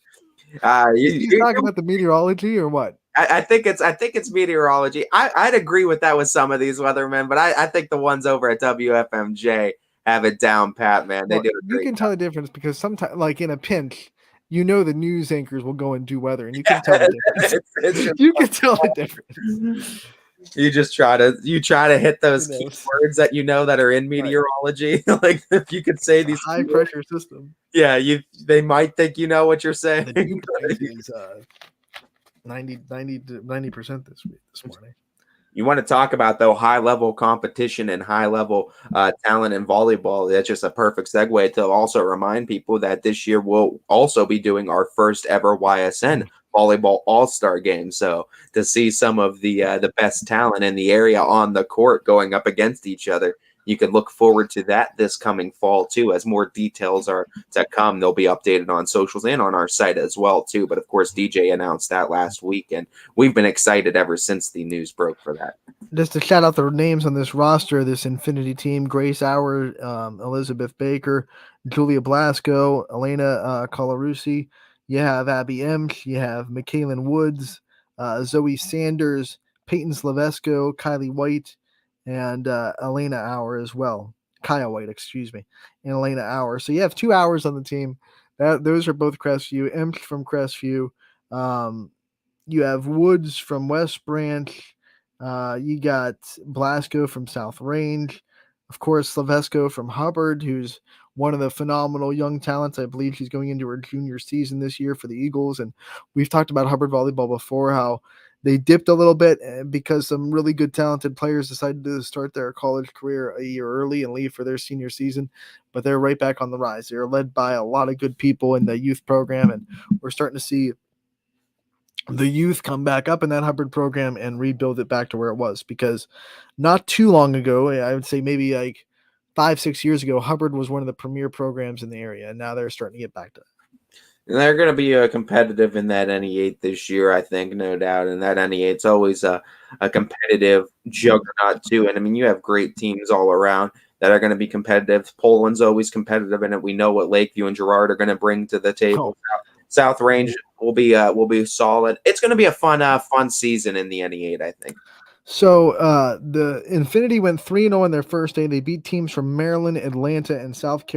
He's talking about the meteorology or what? I think it's meteorology. I'd agree with that with some of these weathermen, but I think the ones over at WFMJ have it down pat, man. They do a great You can job. tell the difference because sometimes, like in a pinch, the news anchors will go and do weather, and you can tell the difference. You can tell the difference. You just try to hit those keywords that that are in meteorology. Like if you could say these high pressure system. Yeah, they might think you know what you're saying. The dew point is 90% this morning. You want to talk about though high level competition and high level talent in volleyball. That's just a perfect segue to also remind people that this year we'll also be doing our first ever YSN volleyball all-star game. So to see some of the best talent in the area on the court going up against each other, you can look forward to that this coming fall too. As more details are to come, they'll be updated on socials and on our site as well too. But of course, DJ announced that last week, and we've been excited ever since the news broke for that. Just to shout out the names on this roster, this Infinity team: Grace Hour, Elizabeth Baker, Julia Blasco, Elena Colarusi. You have Abby Emsch, you have McKaylin Woods, Zoe Sanders, Peyton Slavesco, Kylie White, and Elena Hour as well. Kaya White, excuse me, and Elena Hour. So you have 2 hours on the team. Those are both Crestview. Emsch from Crestview. You have Woods from West Branch. You got Blasco from South Range. Of course, Slavesco from Hubbard, who's one of the phenomenal young talents. I believe she's going into her junior season this year for the Eagles. And we've talked about Hubbard volleyball before, how they dipped a little bit because some really good talented players decided to start their college career a year early and leave for their senior season. But they're right back on the rise. They're led by a lot of good people in the youth program. And we're starting to see the youth come back up in that Hubbard program and rebuild it back to where it was, because not too long ago, I would say maybe like 5-6 years ago, Hubbard was one of the premier programs in the area, and now they're starting to get back to it. And they're going to be competitive in that NE8 this year, I think, no doubt. And that NE8's always a competitive juggernaut too. And I mean, you have great teams all around that are going to be competitive. Poland's always competitive in it. We know what Lakeview and Girard are going to bring to the table. South Range will be solid. It's going to be a fun season in the NE8, I think. So the Infinity went 3-0 on their first day. They beat teams from Maryland, Atlanta, and South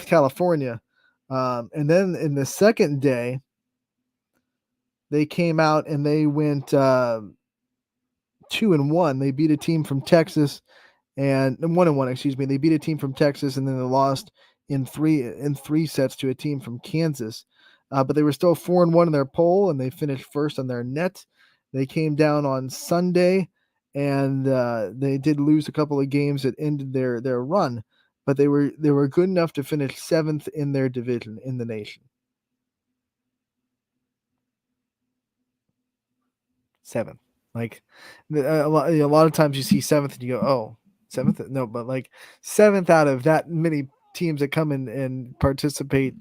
California. And then in the second day, they came out and they went 2-1. They beat a team from Texas and 1-1. Excuse me. They beat a team from Texas, and then they lost in three sets to a team from Kansas. but they were still 4-1 in their poll, and they finished first on their net. They came down on Sunday, and they did lose a couple of games that ended their run, but they were good enough to finish 7th in their division in the nation. 7th. Like a lot of times you see 7th and you go, oh, 7th? No, but like 7th out of that many teams that come in and participate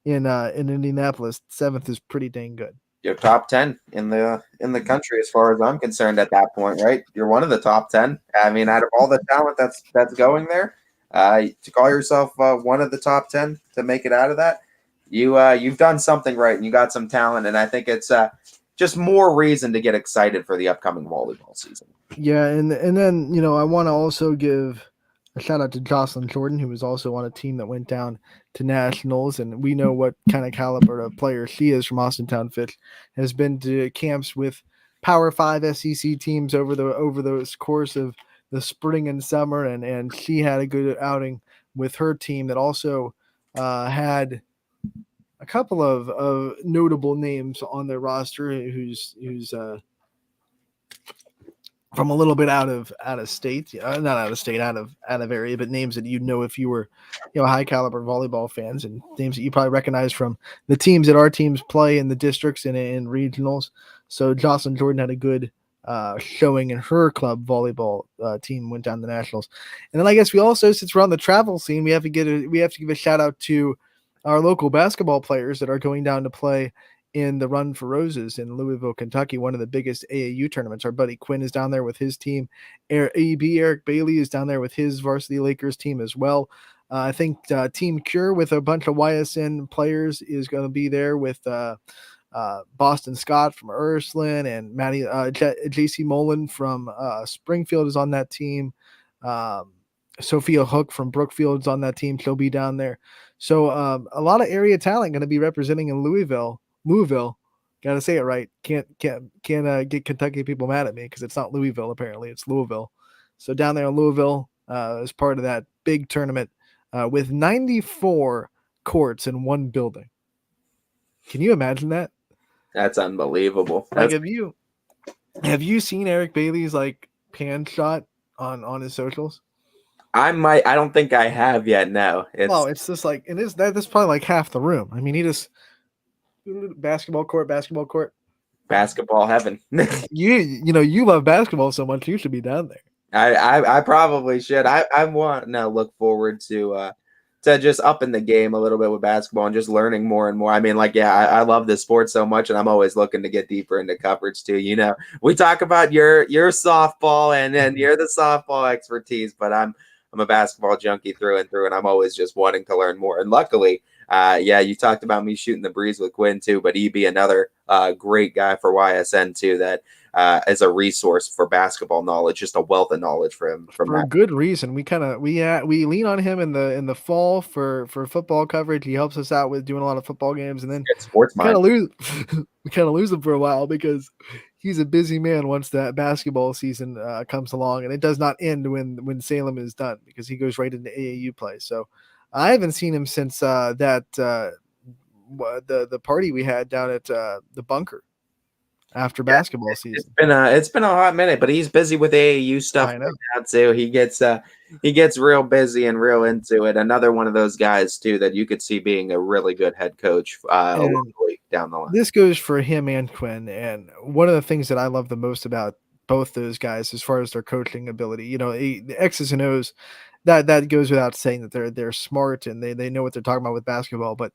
in Indianapolis, 7th is pretty dang good. You're top 10 in the country as far as I'm concerned at that point, right? You're one of the top 10. I mean, out of all the talent that's going there, to call yourself one of the top 10 to make it out of that, you've done something right and you got some talent, and I think it's just more reason to get excited for the upcoming volleyball season. Yeah, and then I want to also give a shout out to Jocelyn Jordan, who was also on a team that went down to nationals, and we know what kind of caliber of player she is from Austintown Fish. Has been to camps with Power 5 SEC teams over the course of the spring and summer, and she had a good outing with her team that also had a couple of notable names on their roster who's from a little bit out of state, not out of state, out of area, but names that if you were high caliber volleyball fans, and names that you probably recognize from the teams that our teams play in the districts and in regionals. So Jocelyn Jordan had a good showing in her club volleyball team, went down to the nationals. And then I guess we also, since we're on the travel scene, we have to give a shout out to our local basketball players that are going down to play in the Run for Roses in Louisville, Kentucky, one of the biggest AAU tournaments. Our buddy Quinn is down there with his team. Eric Bailey is down there with his varsity Lakers team as well. I think Team Cure with a bunch of YSN players is going to be there with Boston Scott from Ursuline, and Maddie JC Mullen from Springfield is on that team. Sophia Hook from Brookfield is on that team. She'll be down there. So a lot of area talent going to be representing in Louisville. Got to say it right. Can't get Kentucky people mad at me because it's not Louisville. Apparently, it's Louisville. So down there in Louisville, as part of that big tournament, with 94 courts in one building. Can you imagine that? That's unbelievable. Like, have you seen Eric Bailey's like pan shot on his socials? I don't think I have yet. No, it's just like, and that's probably like half the room. I mean, he just basketball court, basketball heaven. you love basketball so much, you should be down there. I probably should. I want to look forward to just upping the game a little bit with basketball and just learning more and more. I mean, I love this sport so much, and I'm always looking to get deeper into coverage too. We talk about your softball and you're the softball expertise, but I'm a basketball junkie through and through, and I'm always just wanting to learn more. And luckily, you talked about me shooting the breeze with Quinn too, but he'd be another great guy for YSN too, that is a resource for basketball knowledge, just a wealth of knowledge for him. For a good reason. We lean on him in the fall for football coverage. He helps us out with doing a lot of football games, and then sports we kind of lose him for a while because he's a busy man once that basketball season comes along, and it does not end when Salem is done because he goes right into AAU play. So I haven't seen him since the party we had down at the bunker after basketball season. It's been a hot minute, but he's busy with AAU stuff right now too. He gets real busy and real into it. Another one of those guys too that you could see being a really good head coach down the line. This goes for him and Quinn. And one of the things that I love the most about both those guys, as far as their coaching ability, the X's and O's, that goes without saying that they're smart and they know what they're talking about with basketball, but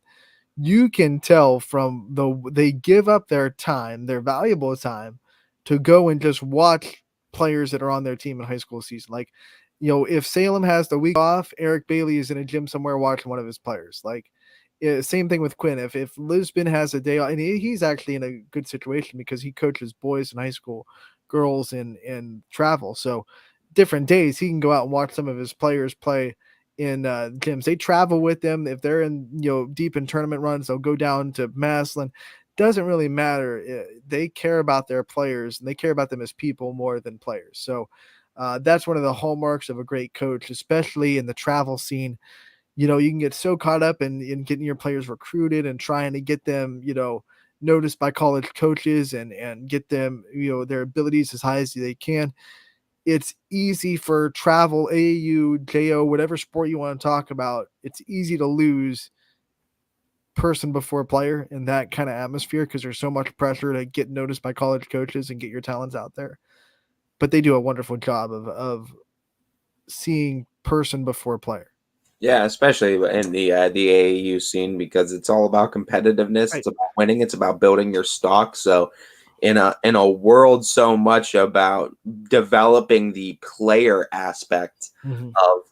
you can tell from they give up their time, their valuable time, to go and just watch players that are on their team in high school season. Like, if Salem has the week off, Eric Bailey is in a gym somewhere watching one of his players. Like, same thing with Quinn. If Lisbon has a day off, and he's actually in a good situation because he coaches boys in high school, girls in travel. So different days he can go out and watch some of his players play in gyms. They travel with them. If they're in deep in tournament runs, they'll go down to Maslin. Doesn't really matter. They care about their players and they care about them as people more than players. So that's one of the hallmarks of a great coach, especially in the travel scene. you can get so caught up in getting your players recruited and trying to get them, noticed by college coaches and get them, their abilities as high as they can. It's easy for travel, AAU, JO, whatever sport you want to talk about. It's easy to lose person before player in that kind of atmosphere because there's so much pressure to get noticed by college coaches and get your talents out there. But they do a wonderful job of seeing person before player. Yeah, especially in the AAU scene, because it's all about competitiveness. Right. It's about winning. It's about building your stock. So in a world so much about developing the player aspect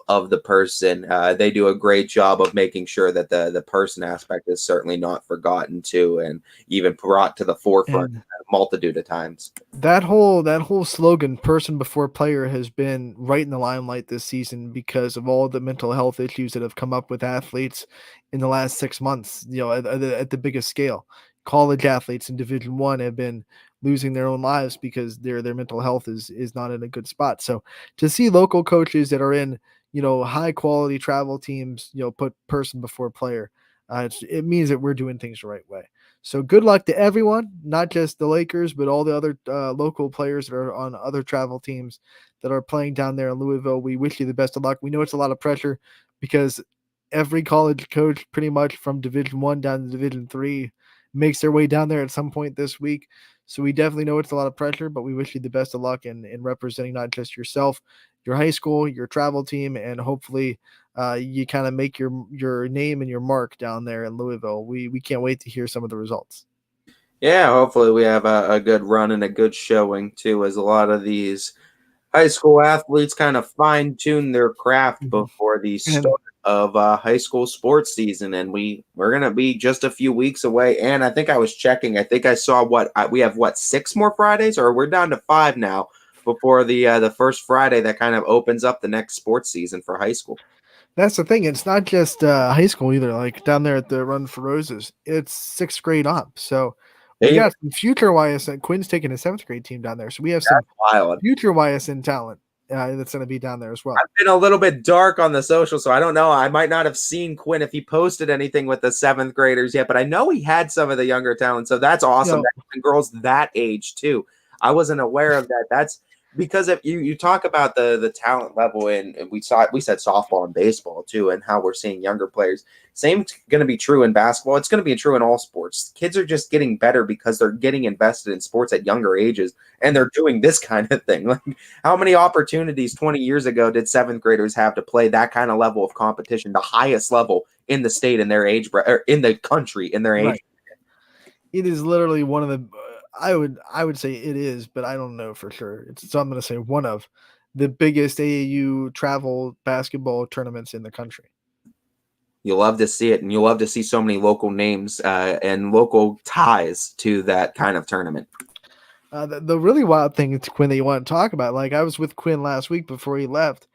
of the person, they do a great job of making sure that the person aspect is certainly not forgotten too, and even brought to the forefront And a multitude of times. that whole slogan, person before player, has been right in the limelight this season because of all the mental health issues that have come up with athletes in the last 6 months, at the biggest scale. College athletes in Division I have been losing their own lives because their mental health is not in a good spot. So to see local coaches that are in, high quality travel teams, put person before player, it means that we're doing things the right way. So good luck to everyone, not just the Lakers, but all the other local players that are on other travel teams that are playing down there in Louisville. We wish you the best of luck. We know it's a lot of pressure because every college coach, pretty much from Division I down to Division III, makes their way down there at some point this week. So we definitely know it's a lot of pressure, but we wish you the best of luck in representing not just yourself, your high school, your travel team, and hopefully you kind of make your name and your mark down there in Louisville. We can't wait to hear some of the results. Yeah, hopefully we have a good run and a good showing too, as a lot of these high school athletes kind of fine tune their craft before the start of high school sports season, and we're gonna be just a few weeks away. And I think I was checking. I think I saw we have 6 more Fridays, or we're down to 5 now before the first Friday that kind of opens up the next sports season for high school. That's the thing. It's not just high school either. Like down there at the Run for Roses, it's 6th grade up. So we got some future YSN. Quinn's taking a 7th grade team down there. So we have some wild future YSN talent that's going to be down there as well. I've been a little bit dark on the social, so I don't know. I might not have seen Quinn if he posted anything with the 7th graders yet, but I know he had some of the younger talent. So that's awesome. That girls that age too. I wasn't aware of that. That's because if you talk about the talent level, and we said softball and baseball too, and how we're seeing younger players. Same going to be true in basketball. It's going to be true in all sports. Kids are just getting better because they're getting invested in sports at younger ages, and they're doing this kind of thing. Like, how many opportunities 20 years ago did 7th graders have to play that kind of level of competition, the highest level in the state in their age, or in the country in their age? Right. It is literally one of the. I would say it is, but I don't know for sure. So I'm going to say one of the biggest AAU travel basketball tournaments in the country. You'll love to see it, and you'll love to see so many local names and local ties to that kind of tournament. The really wild thing, Quinn, that you want to talk about, like I was with Quinn last week before he left.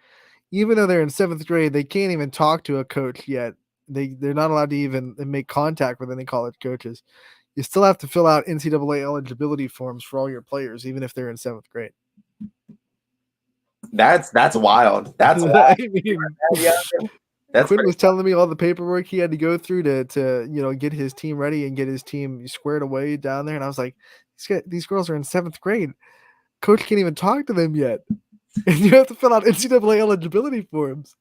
Even though they're in 7th grade, they can't even talk to a coach yet. They're not allowed to even make contact with any college coaches. You still have to fill out NCAA eligibility forms for all your players, even if they're in 7th grade. That's wild. That's wild. I mean, Quinn was telling me all the paperwork he had to go through to get his team ready and get his team squared away down there. And I was like, these girls are in 7th grade. Coach can't even talk to them yet. And you have to fill out NCAA eligibility forms.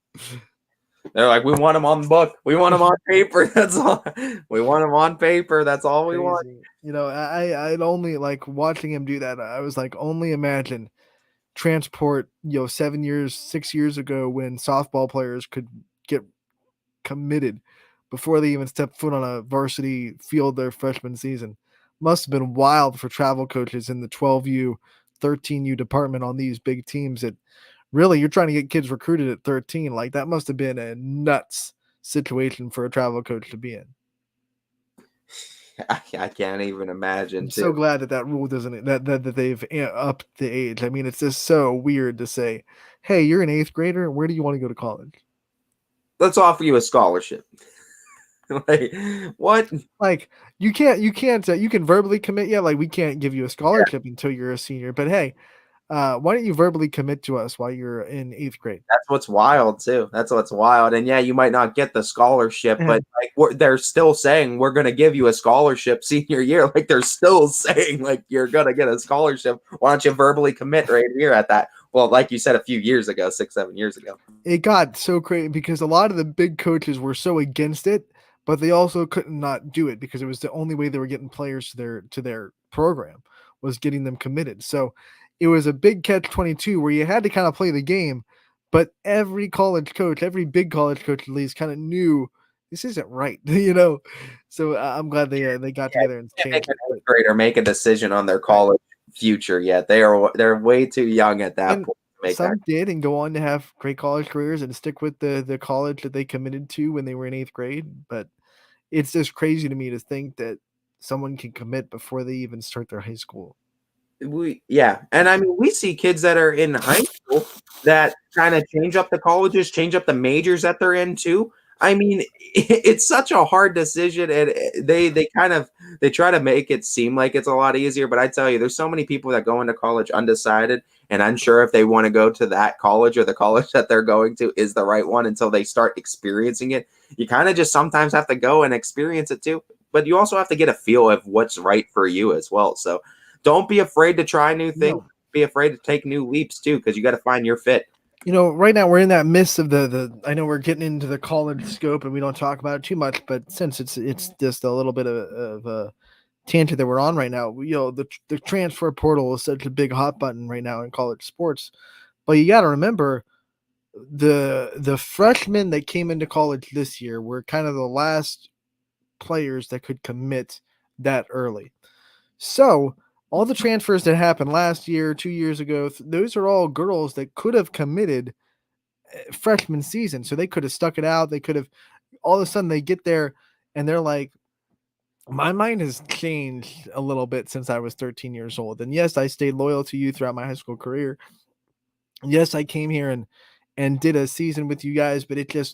They're like, we want them on the book. We want them on paper. That's all. We want them on paper. That's all we want. I'd only like watching him do that. I was like, only imagine transport, 6 years ago when softball players could get committed before they even stepped foot on a varsity field their freshman season. Must have been wild for travel coaches in the 12U, 13U department on these big teams that really you're trying to get kids recruited at 13. Like that must have been a nuts situation for a travel coach to be in. I can't even imagine. I'm so glad that rule doesn't that they've upped the age. I mean, it's just so weird to say, hey, you're an 8th grader. Where do you want to go to college? Let's offer you a scholarship. Like, what? Like you can verbally commit. Yeah, like we can't give you a scholarship until you're a senior. But hey, Why don't you verbally commit to us while you're in 8th grade? That's what's wild too. That's what's wild. And yeah, you might not get the scholarship, Yeah. but like they're still saying we're going to give you a scholarship senior year. Like they're still saying like you're going to get a scholarship. Why don't you verbally commit right here at that? Well, like you said a few years ago, 6-7 years ago. It got so crazy because a lot of the big coaches were so against it, but they also couldn't not do it because it was the only way they were getting players to their program was getting them committed. So it was a big catch 22 where you had to kind of play the game, but every college coach, every big college coach at least kind of knew this isn't right, you know. So I'm glad they got together and Can't make changed an it. 8th grader make a decision on their college future yet. They're way too young at that And point to make some that. did and go on to have great college careers and stick with the college that they committed to when they were in 8th grade, but it's just crazy to me to think that someone can commit before they even start their high school. And I mean we see kids that are in high school that kind of change up the colleges, change up the majors that they're in too. I mean, it's such a hard decision, and they try to make it seem like it's a lot easier. But I tell you, there's so many people that go into college undecided and unsure if they want to go to that college or the college that they're going to is the right one until they start experiencing it. You kind of just sometimes have to go and experience it too, but you also have to get a feel of what's right for you as well. So don't be afraid to try new things. No. Be afraid to take new leaps too, because you got to find your fit. You know, right now we're in that midst of the I know we're getting into the college scope and we don't talk about it too much, but since it's just a little bit of a tangent that we're on right now, you know, the transfer portal is such a big hot button right now in college sports. But you got to remember the freshmen that came into college this year were kind of the last players that could commit that early. So all the transfers that happened last year, 2 years ago, those are all girls that could have committed freshman season. So they could have stuck it out. They could have all of a sudden they get there and they're like, my mind has changed a little bit since I was 13 years old. And yes, I stayed loyal to you throughout my high school career. Yes, I came here and did a season with you guys, but it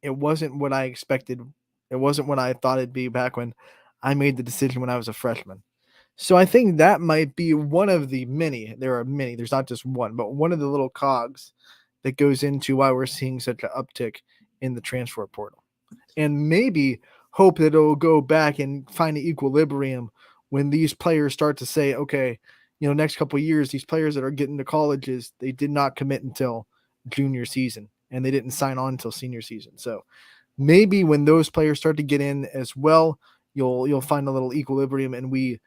wasn't what I expected. It wasn't what I thought it'd be back when I made the decision when I was a freshman. So I think that might be one of the many. There are many. There's not just one, but one of the little cogs that goes into why we're seeing such an uptick in the transfer portal. And maybe hope that it'll go back and find an equilibrium when these players start to say, okay, you know, next couple of years, these players that are getting to colleges, they did not commit until junior season and they didn't sign on until senior season. So maybe when those players start to get in as well, you'll find a little equilibrium and we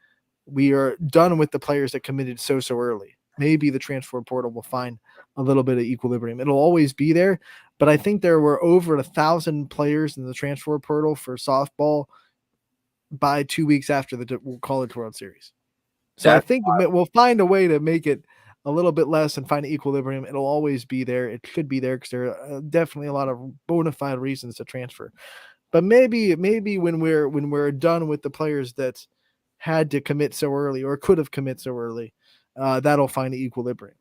are done with the players that committed so early. Maybe the transfer portal will find a little bit of equilibrium. It'll always be there, but I think there were over 1,000 players in the transfer portal for softball by 2 weeks after the College World Series. So I think we'll find a way to make it a little bit less and find an equilibrium. It'll always be there. It should be there because there are definitely a lot of bona fide reasons to transfer. But maybe when we're done with the players that had to commit so early or could have commit so early, that'll find an equilibrium.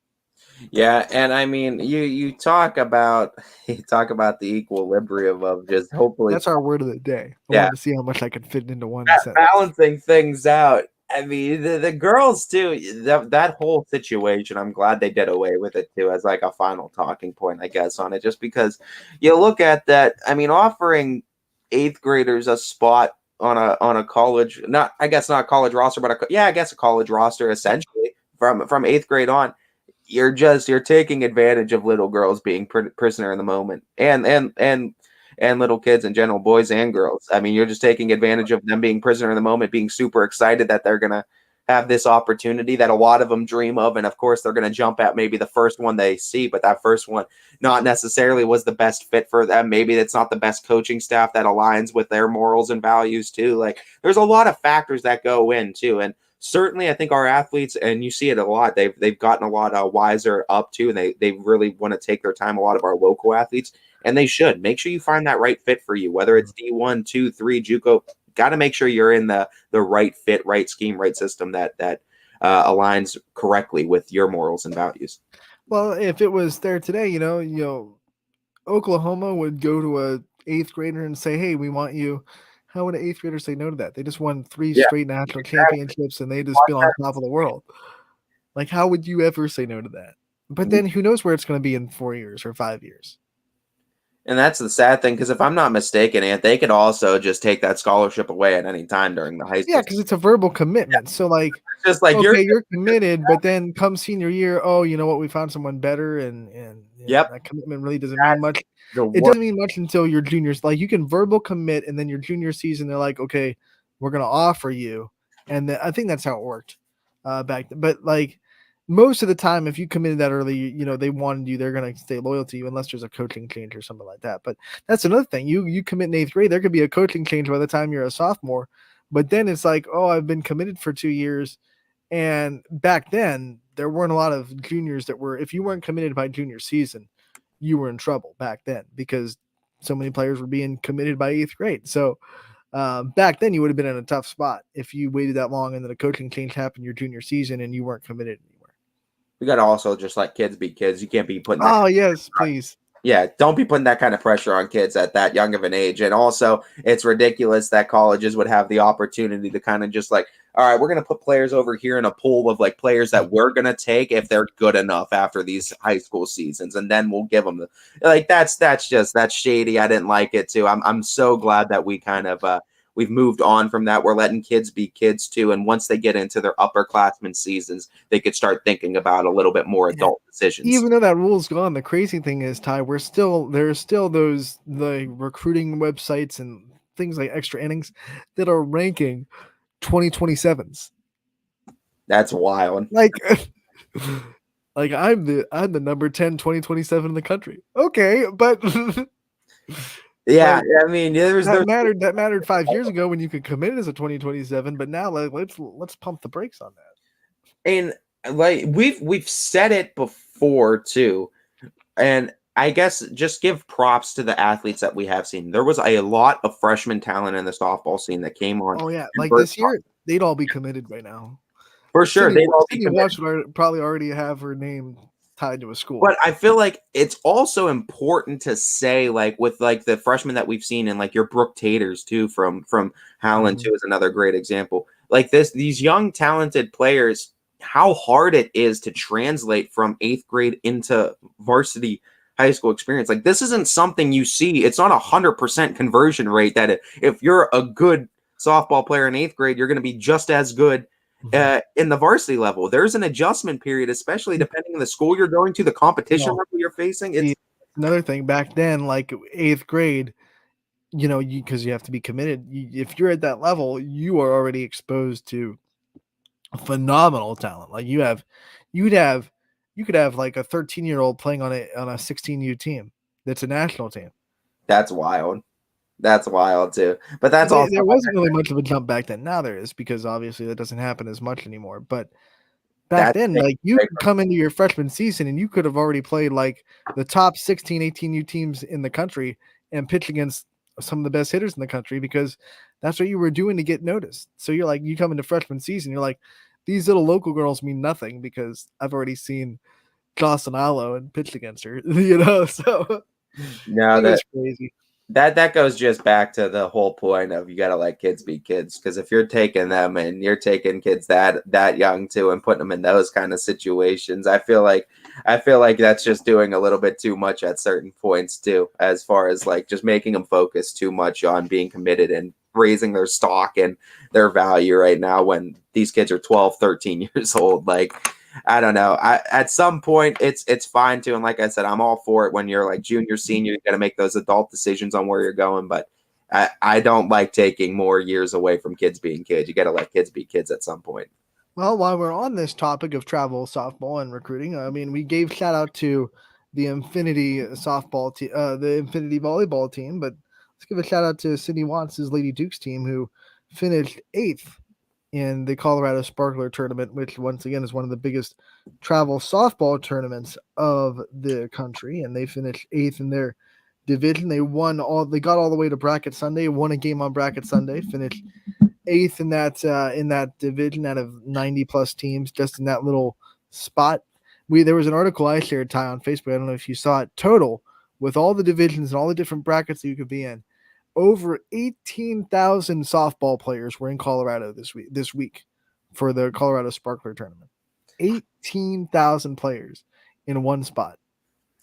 Yeah, and I mean, you talk about the equilibrium of just hopefully That's our word of the day. I Yeah. wanted to see how much I could fit into one sentence. balancing things out. I mean, the girls too. That whole situation, I'm glad they did away with it too, as like a final talking point, I guess, on it. Just because you look at that, I mean, offering 8th graders a spot on a college, not I guess not college roster, but I guess a college roster essentially from 8th grade on. You're taking advantage of little girls being prisoner in the moment, and little kids in general, boys and girls. I mean, you're just taking advantage of them being prisoner in the moment, being super excited that they're gonna have this opportunity that a lot of them dream of, and of course they're gonna jump at maybe the first one they see, but that first one not necessarily was the best fit for them. Maybe it's not the best coaching staff that aligns with their morals and values too. Like, there's a lot of factors that go in too, and certainly I think our athletes, and you see it a lot, they've gotten a lot wiser up too, and they really want to take their time. A lot of our local athletes, and they should make sure you find that right fit for you, whether it's D1, 2, 3, JUCO. Got to make sure you're in the right fit, right scheme, right system that aligns correctly with your morals and values. Well, if it was there today, you know, Oklahoma would go to a 8th grader and say, "Hey, we want you." How would an 8th grader say no to that? They just won 3 straight national championships and they just been on top of the world. Like, how would you ever say no to that? But then who knows where it's going to be in 4 years or 5 years? And that's the sad thing, because if I'm not mistaken, Ant, they could also just take that scholarship away at any time during the high Yeah, school. because it's a verbal commitment. So, like, Just like you're committed, but then come senior year, oh, you know what? We found someone better, and Yep. that commitment really doesn't mean much. the It worst. doesn't mean much until your juniors. Like, you can verbal commit, and then your junior season, they're like, okay, we're gonna offer you, and I think that's how it worked back then. But like most of the time, if you committed that early, they wanted you, they're gonna stay loyal to you unless there's a coaching change or something like that. But that's another thing. You commit in 8th grade, there could be a coaching change by the time you're a sophomore. But then it's like, oh, I've been committed for 2 years. And back then, there weren't a lot of juniors that were, if you weren't committed by junior season, you were in trouble back then because so many players were being committed by 8th grade. So back then, you would have been in a tough spot if you waited that long and then a coaching change happened your junior season and you weren't committed anymore. We got to also just let kids be kids. You can't be putting that. Oh, yes, please. Yeah, don't be putting that kind of pressure on kids at that young of an age. And also, it's ridiculous that colleges would have the opportunity to kind of just like, all right, we're going to put players over here in a pool of like players that we're going to take if they're good enough after these high school seasons, and then we'll give them the like. That's shady. I didn't like it too. I'm so glad that we kind of we've moved on from that. We're letting kids be kids too, and once they get into their upperclassmen seasons, they could start thinking about a little bit more adult decisions. Even though that rule's gone, the crazy thing is, Ty, there's still the recruiting websites and things like Extra Innings that are ranking 2027s. That's wild. Like I'm the number 10 2027 in the country. Okay, but yeah, I mean, that mattered 5 years ago when you could commit as a 2027, but now let's pump the brakes on that. And like we've said it before too, and I guess just give props to the athletes that we have seen. There was a lot of freshman talent in the softball scene that came on. Oh yeah, like this year, they'd all be committed by now. For sure, Sydney Watts would probably already have her name tied to a school. But I feel like it's also important to say, like with like the freshmen that we've seen, and like your Brooke Taters too from Howland too is another great example. Like these young talented players, how hard it is to translate from 8th grade into varsity high school experience. Like this isn't something you see. It's not 100% conversion rate that if you're a good softball player in 8th grade, you're going to be just as good in the varsity level. There's an adjustment period, especially depending on the school you're going to, the competition level you're facing. It's another thing back then, like 8th grade, because you have to be committed. If you're at that level, you are already exposed to phenomenal talent. Like you could have like a 13-year-old playing on a 16U team. That's a national team. That's wild. That's wild too. But that's also there wasn't really much of a jump back then. Now there is, because obviously that doesn't happen as much anymore. But back then, like you could come into your freshman season and you could have already played like the top 16, 18U teams in the country and pitch against some of the best hitters in the country, because that's what you were doing to get noticed. So you're like, you come into freshman season, you're like, these little local girls mean nothing because I've already seen Jocelyn Allo and pitched against her, so no, that's crazy. That goes just back to the whole point of you got to let kids be kids, because if you're taking them and you're taking kids that young too and putting them in those kind of situations, I feel like that's just doing a little bit too much at certain points too, as far as like just making them focus too much on being committed and raising their stock and their value right now when these kids are 12, 13 years old. Like, I don't know. At some point, it's fine too. And like I said, I'm all for it when you're like junior, senior. You got to make those adult decisions on where you're going. But I don't like taking more years away from kids being kids. You got to let kids be kids at some point. Well, while we're on this topic of travel softball and recruiting, I mean, we gave shout out to the Infinity softball team, the Infinity volleyball team, but let's give a shout out to Sydney Watts' Lady Dukes team, who finished 8th in the Colorado Sparkler tournament, which once again is one of the biggest travel softball tournaments of the country. And they finished 8th in their division. They got all the way to Bracket Sunday, won a game on Bracket Sunday, finished 8th in that division out of 90 plus teams, just in that little spot. There was an article I shared, Ty, on Facebook. I don't know if you saw it. Total, with all the divisions and all the different brackets that you could be in, over 18,000 softball players were in Colorado this week for the Colorado Sparkler tournament. 18,000 players in one spot.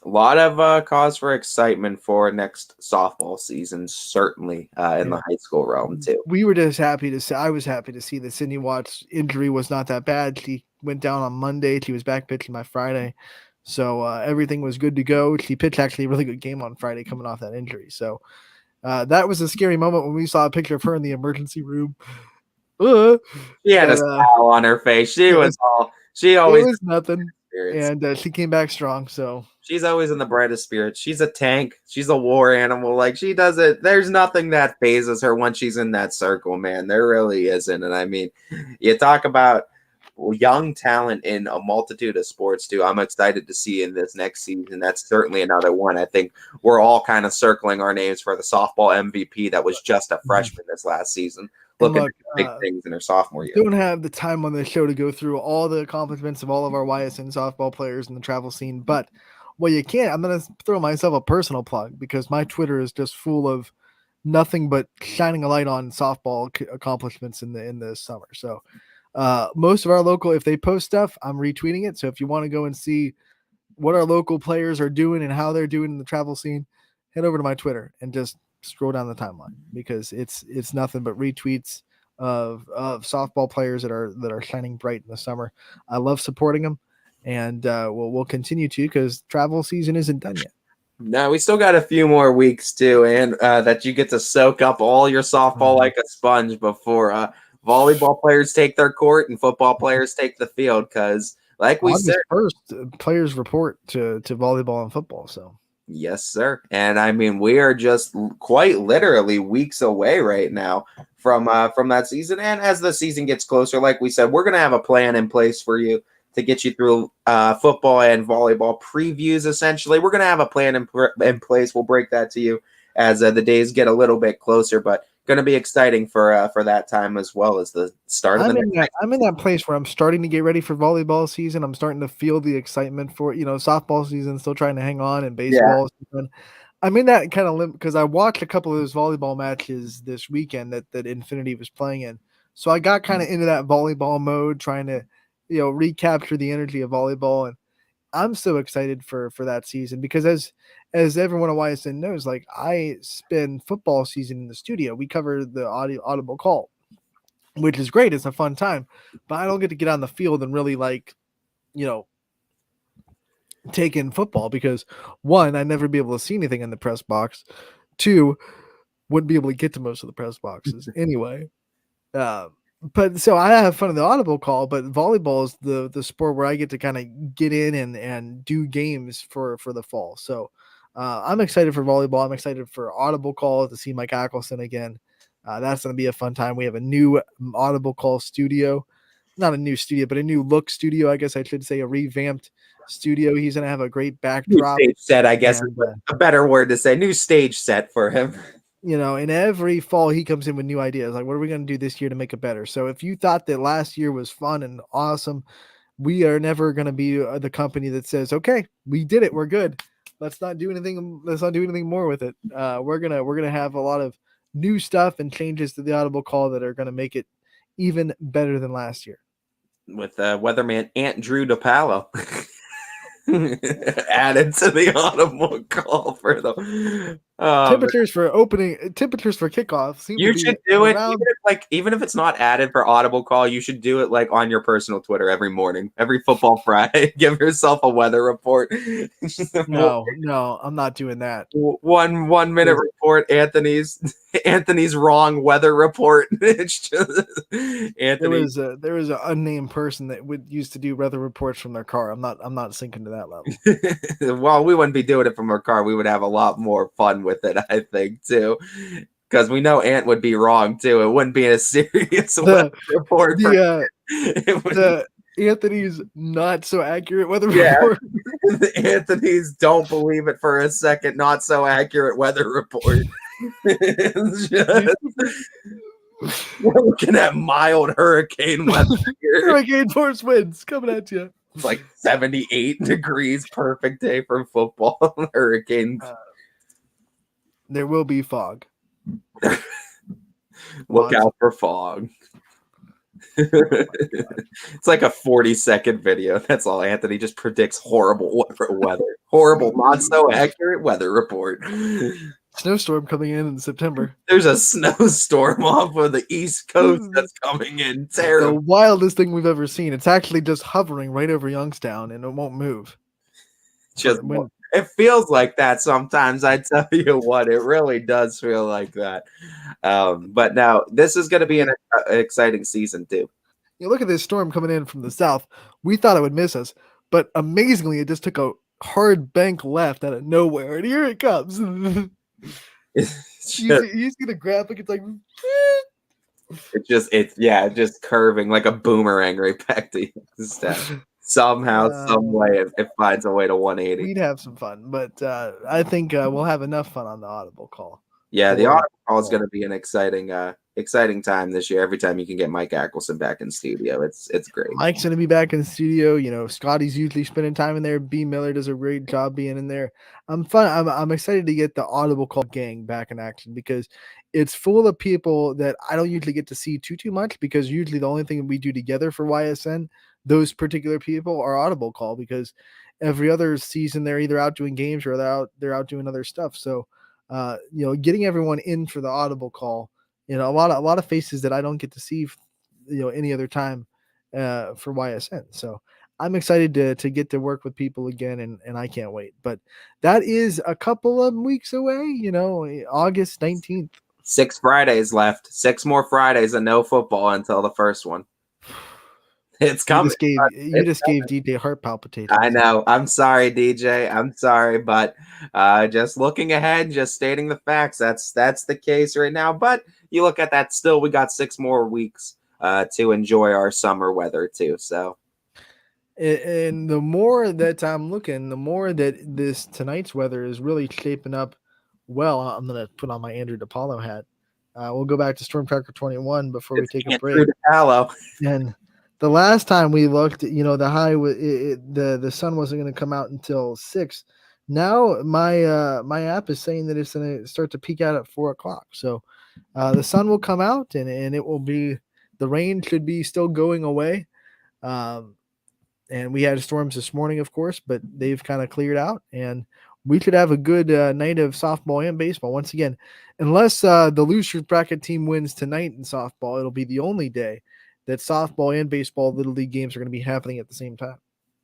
A lot of cause for excitement for next softball season, certainly in the high school realm too. We were just happy to see. I was happy to see that Sydney Watt's injury was not that bad. She went down on Monday. She was back pitching by Friday, so everything was good to go. She pitched actually a really good game on Friday, coming off that injury. So that was a scary moment when we saw a picture of her in the emergency room. She had a smile on her face. She was all. She always it was nothing, and she came back strong. So she's always in the brightest spirits. She's a tank. She's a war animal. Like she doesn't. There's nothing that phases her when she's in that circle, man. There really isn't. And I mean, you talk about young talent in a multitude of sports too. I'm excited to see in this next season. That's certainly another one. I think we're all kind of circling our names for the softball MVP that was just a freshman this last season. Looking at big things in her sophomore year. Don't have the time on the show to go through all the accomplishments of all of our Ysn softball players in the travel scene, but well, you can't. I'm going to throw myself a personal plug because my Twitter is just full of nothing but shining a light on softball accomplishments in the summer. So most of our local, if they post stuff, I'm retweeting it. So if you want to go and see what our local players are doing and how they're doing in the travel scene, head over to my Twitter and just scroll down the timeline because it's nothing but retweets of softball players that are shining bright in the summer. I love supporting them, and we'll continue to because travel season isn't done yet. No, we still got a few more weeks too, and that you get to soak up all your softball like a sponge before volleyball players take their court and football players take the field. Because, like we said, first players report to volleyball and football. So. Yes, sir. And I mean, we are just quite literally weeks away right now from that season. And as the season gets closer, like we said, we're going to have a plan in place for you to get you through football and volleyball previews. Essentially, we're going to have a plan in place. We'll break that to you as the days get a little bit closer, but going to be exciting for that time as well as the start of the I'm in that place where I'm starting to get ready for volleyball season. I'm starting to feel the excitement for, softball season, still trying to hang on, and baseball season. I'm in that kind of limp because I watched a couple of those volleyball matches this weekend that Infinity was playing in. So I got kind of into that volleyball mode, trying to, recapture the energy of volleyball. And I'm so excited for that season because as everyone at YSN knows, like I spend football season in the studio. We cover the audible call, which is great. It's a fun time, but I don't get on the field and really take in football because one, I'd never be able to see anything in the press box. Two, wouldn't be able to get to most of the press boxes anyway. But so I have fun in the audible call, but volleyball is the sport where I get to kind of get in and do games for the fall. So I'm excited for volleyball. I'm excited for audible call to see Mike Ackelson again. That's going to be a fun time. We have a new audible call studio, not a new studio, but a new look studio. I guess I should say a revamped studio. He's going to have a great backdrop. New stage set, I guess, is a better word to say. New stage set for him. And every fall he comes in with new ideas. Like, what are we going to do this year to make it better? So if you thought that last year was fun and awesome, we are never going to be the company that says, okay, we did it. We're good. Let's not do anything. Let's not do anything more with it. We're going to have a lot of new stuff and changes to the audible call that are going to make it even better than last year. With weatherman Aunt Drew DePalo. Added to the audible call for the temperatures for kickoff. You should do it even if it's not added for audible call. You should do it like on your personal Twitter every morning, every football Friday. Give yourself a weather report. No, I'm not doing that. 1 minute report. Anthony's wrong weather report. It's just Anthony. There was an unnamed person that used to do weather reports from their car. I'm not sinking to that level. Well, we wouldn't be doing it from our car. We would have a lot more fun with it, I think, too. Because we know Ant would be wrong too. It wouldn't be a serious weather report. Anthony's not so accurate weather report. Anthony's don't believe it for a second, not so accurate weather report. We're looking at mild hurricane weather here. Hurricane force winds coming at you. It's like 78 degrees, perfect day for football. Hurricanes. There will be fog. Look out for fog. It's like a 40-second video. That's all. Anthony just predicts horrible weather. Horrible, not so accurate weather report. Snowstorm coming in September. There's a snowstorm off of the East Coast that's coming in. The Terrible. wildest thing we've ever seen. It's actually just hovering right over Youngstown, and it won't move. Just it feels like that sometimes. I tell you what, it really does feel like that. But now this is going to be an exciting season too. You look at this storm coming in from the south. We thought it would miss us, but amazingly, it just took a hard bank left out of nowhere, and here it comes. You see the graphic? It's like it's just curving like a boomerang right back to you. Somehow, some way, it finds a way to 180. We'd have some fun, but I think we'll have enough fun on the audible call. Yeah, the audible call is going to be an exciting time this year. Every time you can get Mike Ackelson back in studio, it's great. Mike's going to be back in the studio. You know, Scotty's usually spending time in there. B. Miller does a great job being in there. I'm excited to get the audible call gang back in action because it's full of people that I don't usually get to see too much because usually the only thing we do together for YSN, those particular people are audible call because every other season they're either out doing games or they're out doing other stuff. So, getting everyone in for the audible call, a lot of faces that I don't get to see, any other time for YSN. So I'm excited to get to work with people again, and I can't wait. But that is a couple of weeks away, August 19th. 6 Fridays left. 6 more Fridays and no football until the first one. It's coming. You just gave DJ heart palpitations. I know. I'm sorry, DJ. I'm sorry, but just looking ahead, just stating the facts. That's the case right now. But you look at that, still, we got 6 more weeks to enjoy our summer weather too. So, and the more that I'm looking, the more that tonight's weather is really shaping up well. I'm gonna put on my Andrew DiPaolo hat. We'll go back to Stormcracker 21 before we take a break. And the last time we looked, the high the sun wasn't going to come out until 6. Now my app is saying that it's going to start to peak out at 4:00. So the sun will come out and it will be, the rain should be still going away. And we had storms this morning, of course, but they've kind of cleared out, and we could have a good night of softball and baseball once again, unless the losers bracket team wins tonight in softball. It'll be the only day that softball and baseball Little League games are going to be happening at the same time.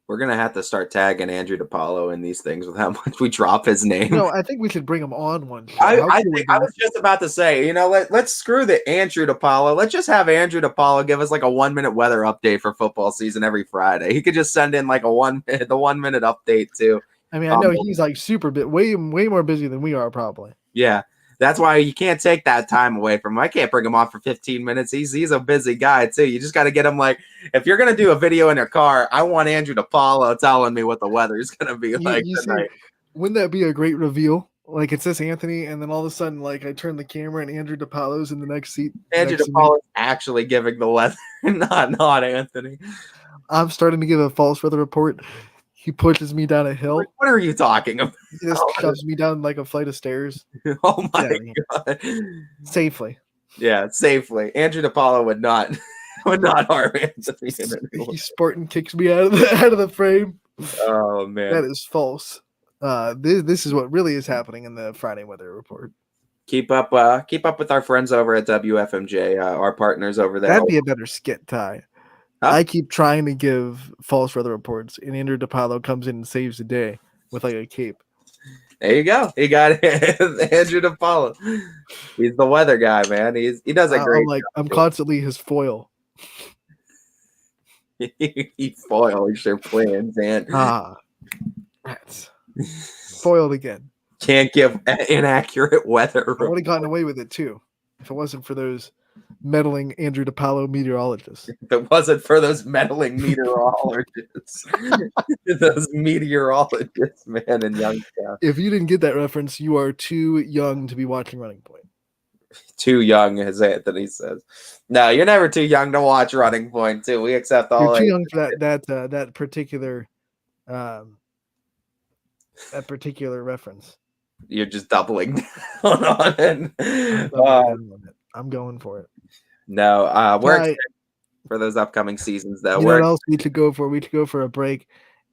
We're going to have to start tagging Andrew DiPaolo in these things with how much we drop his name. I think we should bring him on one. I was just about to say, let's screw the Andrew DiPaolo. Let's just have Andrew DiPaolo give us like a 1-minute weather update for football season every Friday. He could just send in like the 1-minute update too. I mean, I know he's like super way more busy than we are probably. Yeah. That's why you can't take that time away from him. I can't bring him on for 15 minutes. He's a busy guy, too. You just got to get him like, if you're going to do a video in your car, I want Andrew DiPaolo telling me what the weather is going to be like tonight. Wouldn't that be a great reveal? Like it says Anthony, and then all of a sudden, like I turn the camera and Andrew DiPaolo's in the next seat. Andrew DiPaolo's actually giving the weather, not Anthony. I'm starting to give a false weather report. He pushes me down a hill. What are you talking about? He just shoves me down like a flight of stairs. Oh my God. Safely. Yeah, safely. Andrew DiPaolo would not harm Anthony. He Spartan kicks me out of the frame. Oh man. That is false. This is what really is happening in the Friday weather report. Keep up with our friends over at WFMJ, our partners over there. That'd be a better skit, Ty. Huh? I keep trying to give false weather reports, and Andrew DiPaolo comes in and saves the day with like a cape. There you go. He got Andrew DiPaolo. He's the weather guy, man. He does a great job. I'm constantly his foil. He foils your plans, and that's foiled again. Can't give inaccurate weather. I would have gotten away with it too if it wasn't for those meddling Andrew DiPaolo meteorologists. If it wasn't for those meddling meteorologists, those meteorologists, man, in Youngstown. If you didn't get that reference, you are too young to be watching Running Point. Too young, as Anthony says. No, you're never too young to watch Running Point. Too, we accept all. You're too young for that particular reference. You're just doubling down on it. I'm going for it. No, we're for those upcoming seasons, though. You know what else we should go for? We should go for a break.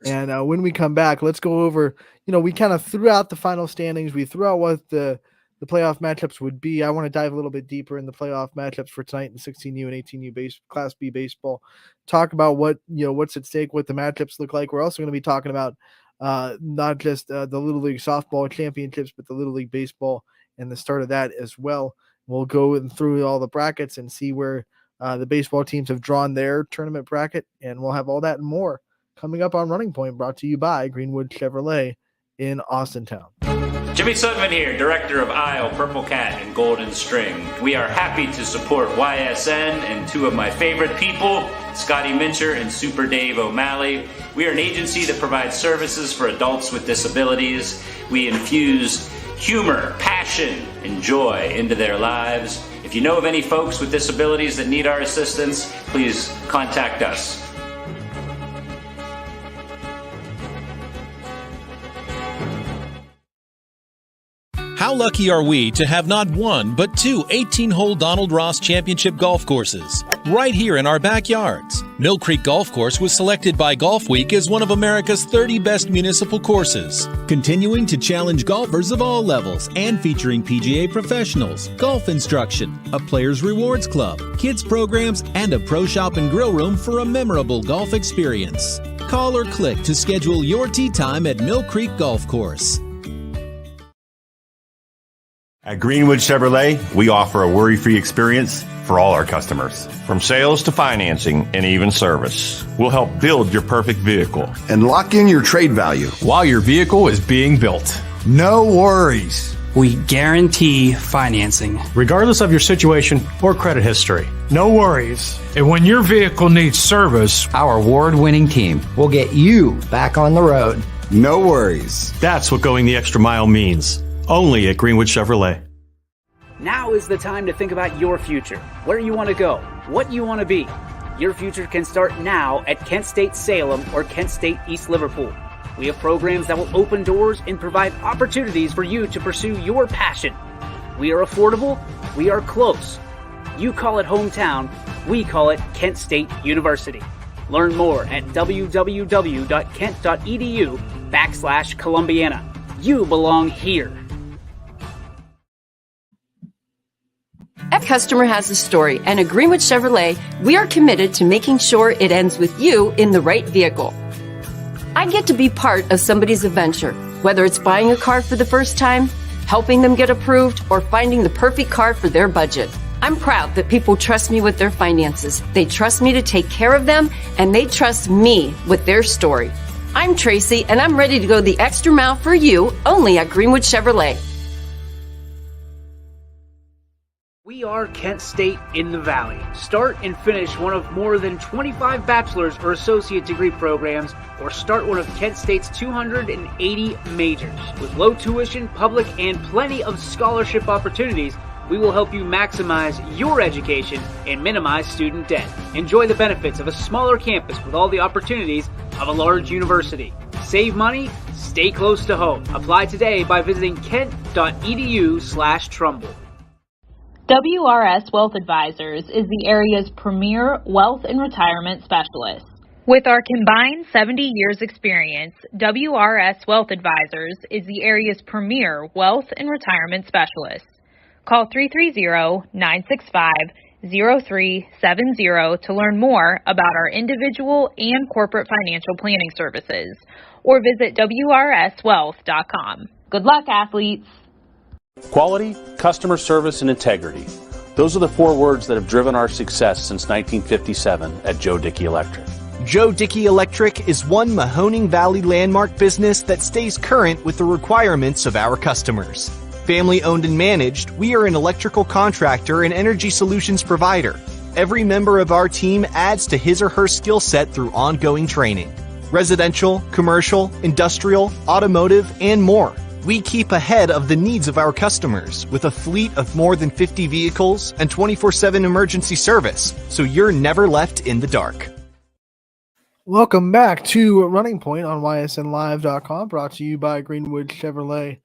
And when we come back, let's go over, we kind of threw out the final standings. We threw out what the playoff matchups would be. I want to dive a little bit deeper in the playoff matchups for tonight in 16U and 18U Class B baseball. Talk about what's at stake, what the matchups look like. We're also going to be talking about not just the Little League softball championships, but the Little League baseball and the start of that as well. We'll go through all the brackets and see where the baseball teams have drawn their tournament bracket, and we'll have all that and more coming up on Running Point, brought to you by Greenwood Chevrolet in Austintown. Jimmy Sudman here, director of Isle, Purple Cat, and Golden String. We are happy to support YSN and two of my favorite people, Scotty Mincher and Super Dave O'Malley. We are an agency that provides services for adults with disabilities. We infuse humor, passion, and joy into their lives. If you know of any folks with disabilities that need our assistance, please contact us. How lucky are we to have not one, but two 18-hole Donald Ross Championship golf courses right here in our backyards. Mill Creek Golf Course was selected by Golf Week as one of America's 30 best municipal courses, continuing to challenge golfers of all levels and featuring PGA professionals, golf instruction, a players rewards club, kids programs, and a pro shop and grill room for a memorable golf experience. Call or click to schedule your tee time at Mill Creek Golf Course. At Greenwood Chevrolet, we offer a worry-free experience for all our customers. From sales to financing and even service, we'll help build your perfect vehicle and lock in your trade value while your vehicle is being built. No worries. We guarantee financing, regardless of your situation or credit history. No worries. And when your vehicle needs service, our award-winning team will get you back on the road. No worries. That's what going the extra mile means. Only at Greenwood Chevrolet. Now is the time to think about your future, where you want to go, what you want to be. Your future can start now at Kent State Salem or Kent State East Liverpool. We have programs that will open doors and provide opportunities for you to pursue your passion. We are affordable, we are close. You call it hometown, we call it Kent State University. Learn more at www.kent.edu/Columbiana. You belong here. Every customer has a story, and at Greenwood Chevrolet, we are committed to making sure it ends with you in the right vehicle. I get to be part of somebody's adventure, whether it's buying a car for the first time, helping them get approved, or finding the perfect car for their budget. I'm proud that people trust me with their finances. They trust me to take care of them, and they trust me with their story. I'm Tracy, and I'm ready to go the extra mile for you, only at Greenwood Chevrolet. We are Kent State in the Valley. Start and finish one of more than 25 bachelor's or associate degree programs, or start one of Kent State's 280 majors. With low tuition, public, and plenty of scholarship opportunities, we will help you maximize your education and minimize student debt. Enjoy the benefits of a smaller campus with all the opportunities of a large university. Save money, stay close to home. Apply today by visiting kent.edu/Trumbull. WRS Wealth Advisors is the area's premier wealth and retirement specialist. With our combined 70 years experience, WRS Wealth Advisors is the area's premier wealth and retirement specialist. Call 330-965-0370 to learn more about our individual and corporate financial planning services, or visit WRSwealth.com. Good luck, athletes! Quality, customer service, and integrity. Those are the four words that have driven our success since 1957 at Joe Dickey Electric. Joe Dickey Electric is one Mahoning Valley landmark business that stays current with the requirements of our customers. Family owned and managed, we are an electrical contractor and energy solutions provider. Every member of our team adds to his or her skill set through ongoing training. Residential, commercial, industrial, automotive, and more. We keep ahead of the needs of our customers with a fleet of more than 50 vehicles and 24/7 emergency service, so you're never left in the dark. Welcome back to Running Point on ysnlive.com, brought to you by Greenwood Chevrolet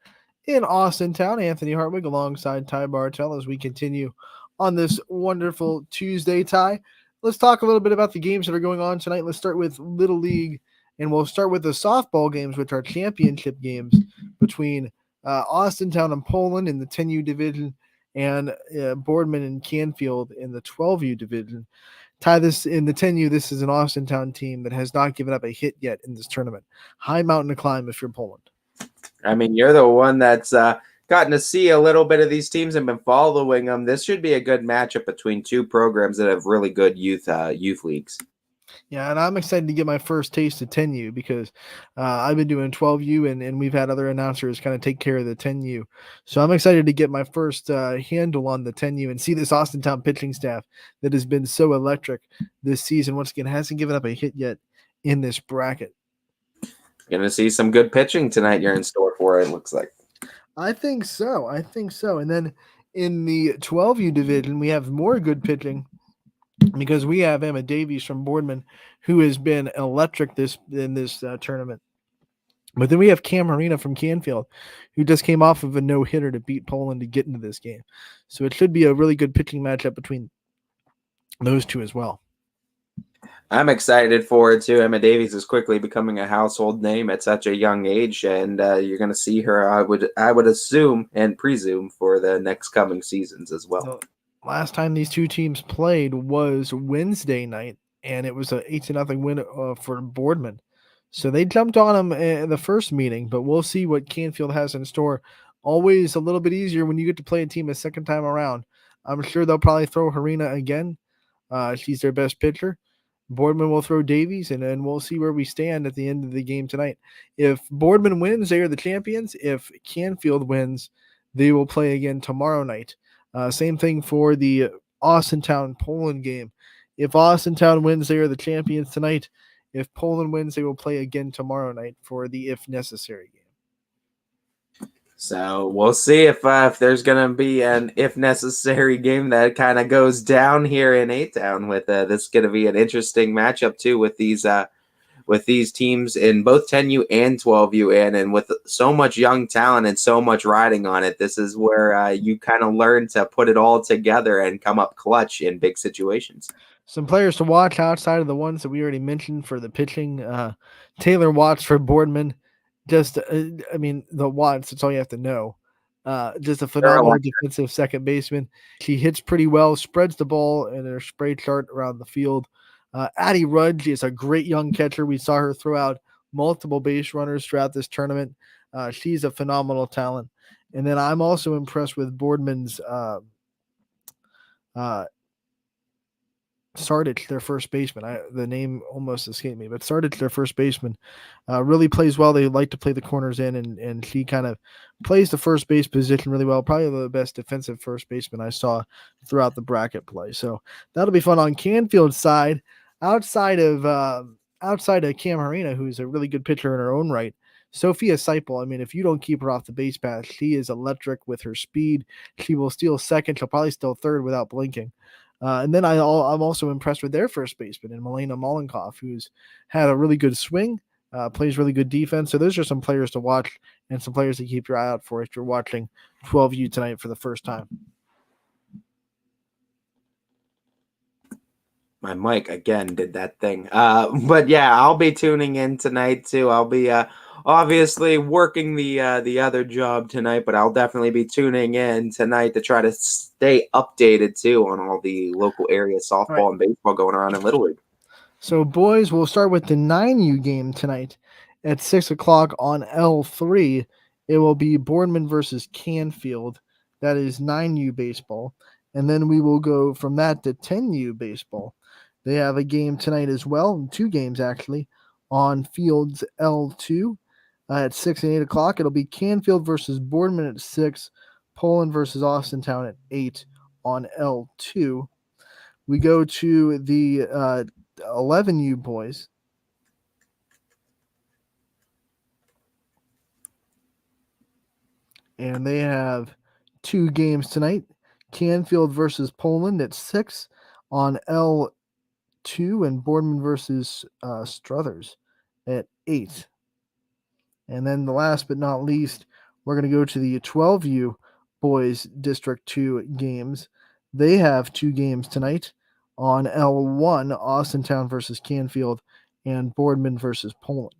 in Austintown. Anthony Hartwig alongside Ty Bartell as we continue on this wonderful Tuesday, Ty. let's talk a little bit about the games that are going on tonight. Let's start with Little League, and we'll start with the softball games, which are championship games between Austintown and Poland in the 10U division and Boardman and Canfield in the 12U division. Tie this in the 10U. This is an Austintown team that has not given up a hit yet in this tournament. High mountain to climb if you're Poland. I mean, you're the one that's gotten to see a little bit of these teams and been following them. This should be a good matchup between two programs that have really good youth leagues. Yeah, and I'm excited to get my first taste of 10U because I've been doing 12U and we've had other announcers kind of take care of the 10U. So I'm excited to get my first handle on the 10U and see this Austintown pitching staff that has been so electric this season. Once again, hasn't given up a hit yet in this bracket. Going to see some good pitching tonight you're in store for, it looks like. I think so. And then in the 12U division, we have more good pitching because we have Emma Davies from Boardman, who has been electric in this tournament. But then we have Cam Marina from Canfield, who just came off of a no-hitter to beat Poland to get into this game. So it should be a really good pitching matchup between those two as well. I'm excited for it too. Emma Davies is quickly becoming a household name at such a young age, and you're going to see her, I would assume and presume, for the next coming seasons as well. The last time these two teams played was Wednesday night, and it was an 8-0 win for Boardman. So they jumped on them in the first meeting, but we'll see what Canfield has in store. Always a little bit easier when you get to play a team a second time around. I'm sure they'll probably throw Harina again. She's their best pitcher. Boardman will throw Davies, and then we'll see where we stand at the end of the game tonight. If Boardman wins, they are the champions. If Canfield wins, they will play again tomorrow night. Same thing for the Austintown Poland game. If Austintown wins, they are the champions tonight. If Poland wins, they will play again tomorrow night for the if necessary game. So we'll see if there's going to be an if necessary game that kind of goes down here in A-Town. With this going to be an interesting matchup too with these teams in both 10U and 12U, and with so much young talent and so much riding on it. This is where you kind of learn to put it all together and come up clutch in big situations. Some players to watch outside of the ones that we already mentioned for the pitching. Taylor Watts for Boardman. Just, the Watts, that's all you have to know. Just a phenomenal defensive second baseman. She hits pretty well, spreads the ball in her spray chart around the field. Addie Rudge is a great young catcher. We saw her throw out multiple base runners throughout this tournament. She's a phenomenal talent. And then I'm also impressed with Boardman's Sardich, their first baseman. The name almost escaped me, but Sardich, their first baseman, really plays well. They like to play the corners in, and she kind of plays the first base position really well. Probably the best defensive first baseman I saw throughout the bracket play. So that'll be fun on Canfield's side. Outside of Cam Harina, who's a really good pitcher in her own right, Sophia Seipel. I mean, if you don't keep her off the base path, she is electric with her speed. She will steal second. She'll probably steal third without blinking. And then I'm also impressed with their first baseman, in Milena Molenkoff, who's had a really good swing, plays really good defense. So those are some players to watch and some players to keep your eye out for if you're watching 12U tonight for the first time. My mic again did that thing. But yeah, I'll be tuning in tonight too. I'll be obviously working the other job tonight, but I'll definitely be tuning in tonight to try to stay updated too on all the local area softball and baseball going around in Little League. So boys, we'll start with the 9U game tonight at 6 o'clock on L3. It will be Boardman versus Canfield. That is 9U baseball. And then we will go from that to 10U baseball. They have a game tonight as well, 2 games actually, on Fields L2 at 6 and 8 o'clock. It'll be Canfield versus Boardman at 6, Poland versus Austintown at 8 on L2. We go to the 11U boys. And they have 2 games tonight. Canfield versus Poland at 6 on L2, and Boardman versus Struthers at 8. And then the last but not least, we're going to go to the 12U boys District 2 games. They have 2 games tonight On L1, Austintown versus Canfield, and Boardman versus Poland.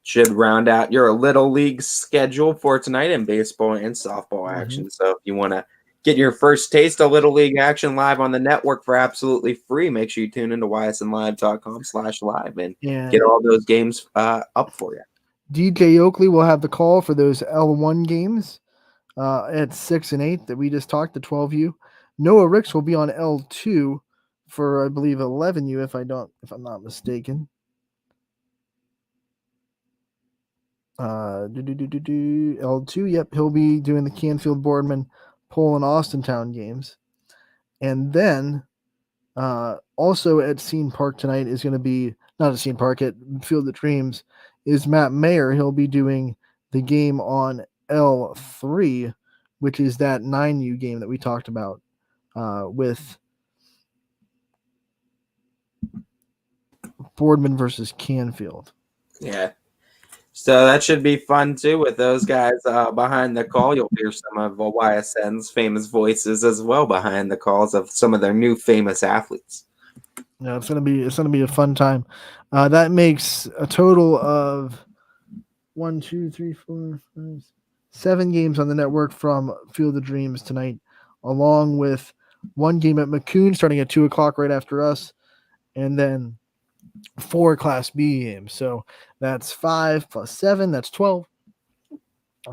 Should round out your little league schedule for tonight in baseball and softball action. So if you want to get your first taste of little league action live on the network for absolutely free, make sure you tune into ysnlive.com/live and get all those games up for you. DJ Oakley will have the call for those L1 games at 6 and 8 that we just talked, the 12U. Noah Ricks will be on L2 for, I believe, 11U if I'm not mistaken. L2, yep, he'll be doing the Canfield, Boardman, Pole, and Austintown games. And then also at Scene Park tonight is going to be, not at Scene Park, at Field of Dreams, is Matt Mayer. He'll be doing the game on L3, which is that 9U game that we talked about with Boardman versus Canfield. Yeah. So that should be fun too with those guys behind the call. You'll hear some of YSN's famous voices as well behind the calls of some of their new famous athletes. Yeah, it's gonna be a fun time. That makes a total of 1, 2, 3, 4, 5, 7 games on the network from Field of Dreams tonight, along with one game at McCoon starting at 2:00 right after us, and then 4 Class B games. So that's 5 plus 7, that's 12.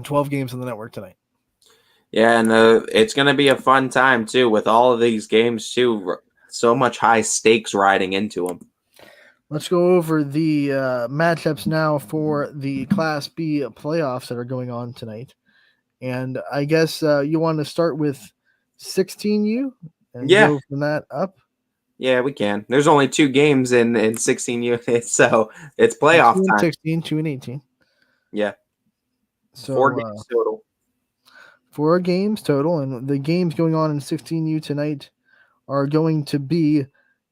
12 games on the network tonight. Yeah, and it's going to be a fun time too with all of these games too. So much high stakes riding into them. Let's go over the matchups now for the Class B playoffs that are going on tonight. And I guess you want to start with 16U and go from that up? Yeah, we can. There's only 2 games in 16 units, so it's playoff 2 and time. 16, 2 and 18. Yeah. So 4 games total. 4 games total, and the games going on in 16U tonight are going to be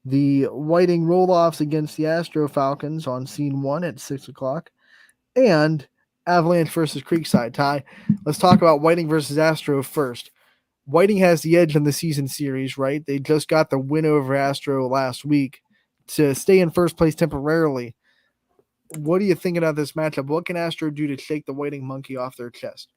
the Whiting Roll-Offs against the Astro Falcons on Scene 1 at 6:00, and Avalanche versus Creekside. Ty, let's talk about Whiting versus Astro first. Whiting has the edge in the season series, right? They just got the win over Astro last week to stay in first place temporarily. What are you thinking of this matchup? What can Astro do to shake the Whiting monkey off their chest?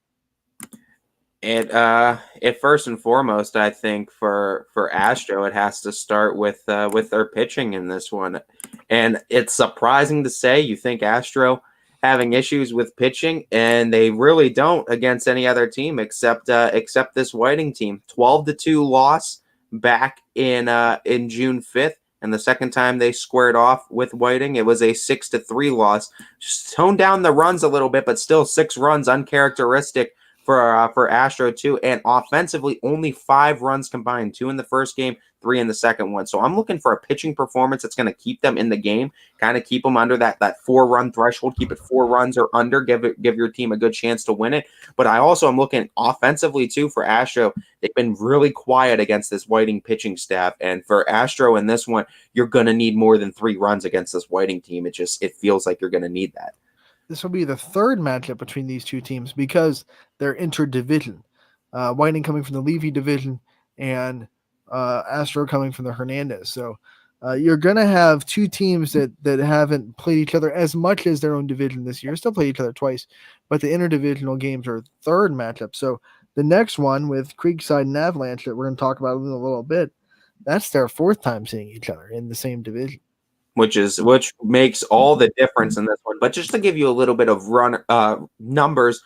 It first and foremost, I think for Astro, it has to start with their pitching in this one, and it's surprising to say you think Astro having issues with pitching, and they really don't against any other team except this Whiting team. 12-2 loss back in June 5th, and the second time they squared off with Whiting, it was a 6-3 loss. Just tone down the runs a little bit, but still 6 runs, uncharacteristic for Astro too, and offensively only 5 runs combined, 2 in the first game, 3 in the second one. So I'm looking for a pitching performance that's going to keep them in the game, kind of keep them under that 4-run threshold, keep it 4 runs or under, give your team a good chance to win it. But I also am looking offensively too for Astro. They've been really quiet against this Whiting pitching staff, and for Astro in this one, you're going to need more than 3 runs against this Whiting team. It feels like you're going to need that. This will be the third matchup between these two teams because they're interdivision. Whiting coming from the Levy division and Astro coming from the Hernandez. So you're going to have 2 teams that haven't played each other as much as their own division this year. Still played each other twice, but the interdivisional games are third matchup. So the next one with Creekside and Avalanche that we're going to talk about in a little bit, that's their 4th time seeing each other in the same division. Which makes all the difference in this one. But just to give you a little bit of numbers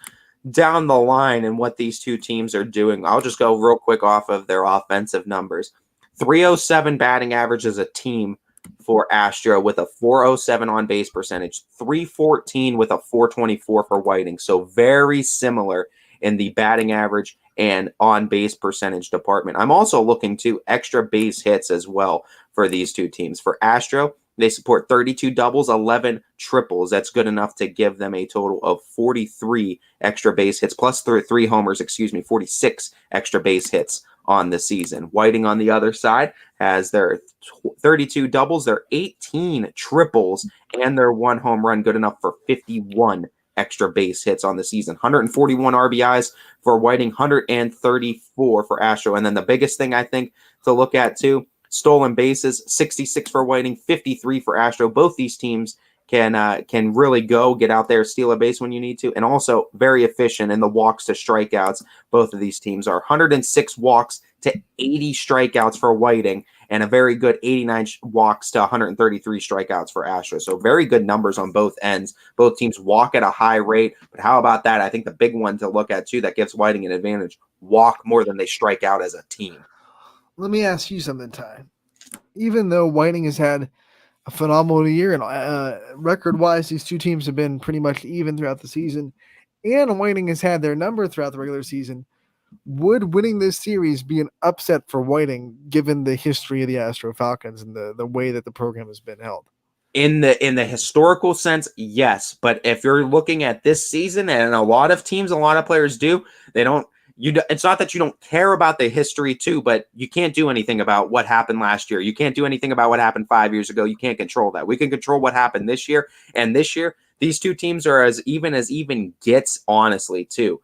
down the line and what these 2 teams are doing, I'll just go real quick off of their offensive numbers. 307 batting average as a team for Astro with a 407 on base percentage, 314 with a 424 for Whiting. So very similar in the batting average and on base percentage department. I'm also looking to extra base hits as well for these 2 teams. For Astro, they support 32 doubles, 11 triples. That's good enough to give them a total of 43 extra base hits, plus 3 homers, 46 extra base hits on the season. Whiting, on the other side, has their 32 doubles, their 18 triples, and their 1 home run, good enough for 51 extra base hits on the season. 141 RBIs for Whiting, 134 for Astro. And then the biggest thing I think to look at too, Stolen bases, 66 for Whiting, 53 for Astro. Both these teams can really go get out there, steal a base when you need to, and also very efficient in the walks to strikeouts. Both of these teams are 106 walks to 80 strikeouts for Whiting, and a very good 89 walks to 133 strikeouts for Astro. So very good numbers on both ends. Both teams walk at a high rate, but how about that? I think the big one to look at too that gives Whiting an advantage: walk more than they strike out as a team. Let me ask you something, Ty. Even though Whiting has had a phenomenal year, and record-wise, these two teams have been pretty much even throughout the season, and Whiting has had their number throughout the regular season, would winning this series be an upset for Whiting, given the history of the Astro Falcons and the way that the program has been held? In the historical sense, yes. But if you're looking at this season, and a lot of teams, a lot of players do, they don't. It's not that you don't care about the history too, but you can't do anything about what happened last year. You can't do anything about what happened 5 years ago. You can't control that. We can control what happened this year. And this year, these two teams are as even gets, honestly, too.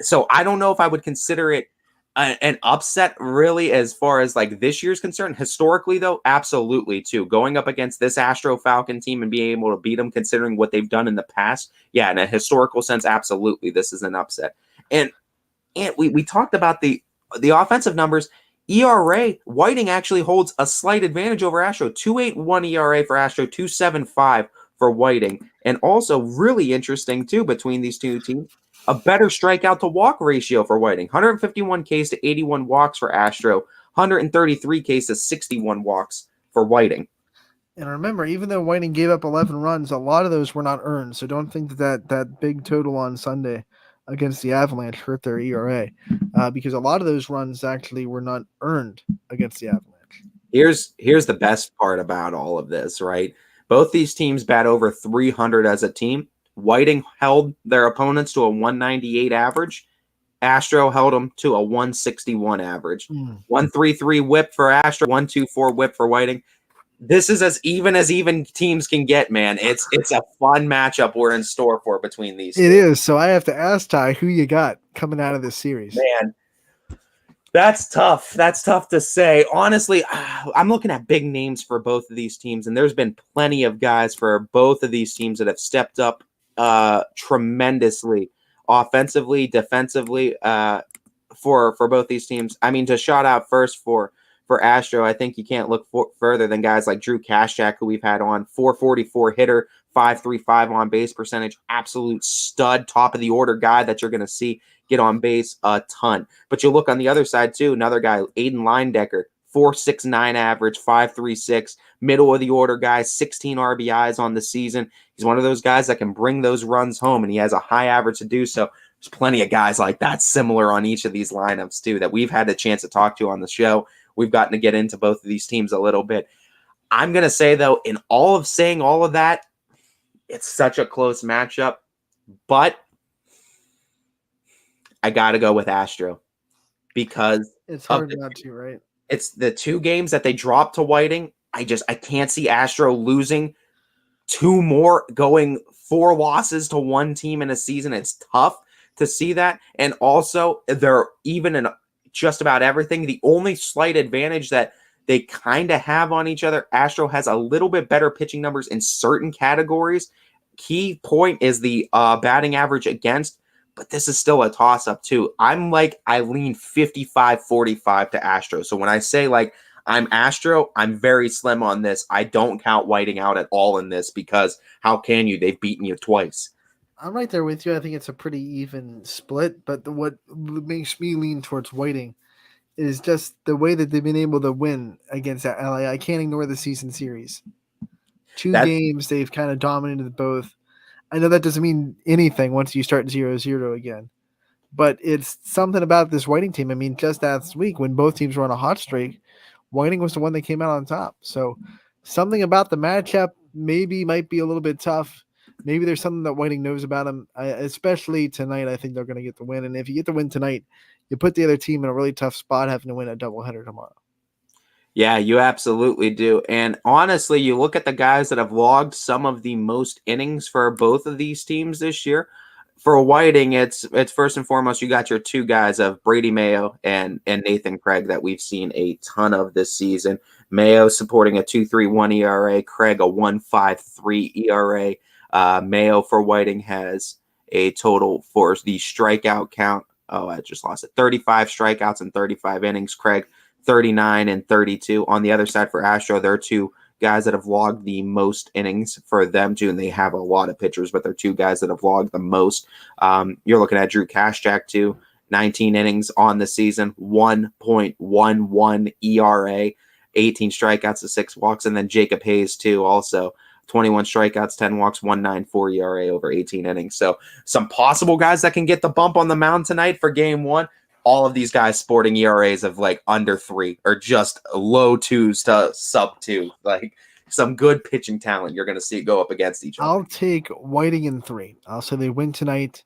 So I don't know if I would consider it an upset, really, as far as like this year's concerned. Historically, though, absolutely, too. Going up against this Astro Falcon team and being able to beat them, considering what they've done in the past, yeah, in a historical sense, absolutely, this is an upset. And we talked about the offensive numbers. ERA, Whiting actually holds a slight advantage over Astro. 2.81 ERA for Astro, 2.75 for Whiting. And also really interesting, too, between these two teams, a better strikeout to walk ratio for Whiting. 151 Ks to 81 walks for Astro. 133 Ks to 61 walks for Whiting. And remember, even though Whiting gave up 11 runs, a lot of those were not earned. So don't think that big total on Sunday against the Avalanche hurt their ERA, because a lot of those runs actually were not earned against the Avalanche. Here's the best part about all of this, right? Both these teams bat over 300 as a team. Whiting held their opponents to a 198 average. Astro held them to a 161 average. 133 whip for Astro, 124 whip for Whiting. This is as even teams can get, man. It's a fun matchup we're in store for between these two. It is. So I have to ask Ty, who you got coming out of this series? Man, that's tough. That's tough to say. Honestly, I'm looking at big names for both of these teams, and there's been plenty of guys for both of these teams that have stepped up tremendously, offensively, defensively, for both these teams. I mean, to shout out first for Astro, I think you can't look further than guys like Drew Kashak, who we've had on, 444 hitter, 535 on base percentage, absolute stud, top of the order guy that you're going to see get on base a ton. But you look on the other side too, another guy, Aiden Leindecker, 4.69 average, 5.36, middle of the order guy, 16 RBIs on the season. He's one of those guys that can bring those runs home, and he has a high average to do so. There's plenty of guys like that similar on each of these lineups too that we've had a chance to talk to on the show. We've gotten to get into both of these teams a little bit. I'm going to say, though, in all of saying all of that, it's such a close matchup, but I got to go with Astro because it's hard not to, right? It's the two games that they dropped to Whiting. I can't see Astro losing two more, going 4 losses to one team in a season. It's tough to see that. And also, they're even in just about everything. The only slight advantage that they kind of have on each other, Astro has a little bit better pitching numbers in certain categories. Key point is the batting average against, but this is still a toss-up too. I lean 55-45 to Astro. So when I say I'm Astro, I'm very slim on this. I don't count Whiting out at all in this because how can you? They've beaten you twice. I'm right there with you. I think it's a pretty even split, but what makes me lean towards Whiting is just the way that they've been able to win against LA. I can't ignore the season series. Two games, they've kind of dominated both. I know that doesn't mean anything once you start 0-0 again, but it's something about this Whiting team. I mean, just last week when both teams were on a hot streak, Whiting was the one that came out on top. So something about the matchup might be a little bit tough. Maybe there's something that Whiting knows about him, especially tonight. I think they're going to get the win. And if you get the win tonight, you put the other team in a really tough spot having to win a doubleheader tomorrow. Yeah, you absolutely do. And honestly, you look at the guys that have logged some of the most innings for both of these teams this year. For Whiting, it's first and foremost, you got your two guys of Brady Mayo and Nathan Craig that we've seen a ton of this season. Mayo supporting a 2.31 ERA. Craig a 1.53 ERA. Mayo for Whiting has a total for the strikeout count. Oh, I just lost it. 35 strikeouts in 35 innings. Craig 39 and 32. On the other side for Astro, there are two guys that have logged the most innings for them too, and they have a lot of pitchers, but they're two guys that have logged the most. You're looking at Drew Kashchak too, 19 innings on the season, 1.11 ERA, 18 strikeouts to 6 walks, and then Jacob Hayes too, also 21 strikeouts, 10 walks, 1.94 ERA over 18 innings. So some possible guys that can get the bump on the mound tonight for game one. All of these guys sporting ERAs of like under 3 or just low 2s to sub 2. Like some good pitching talent you're going to see go up against each other. I'll take Whiting in 3. I'll say they win tonight.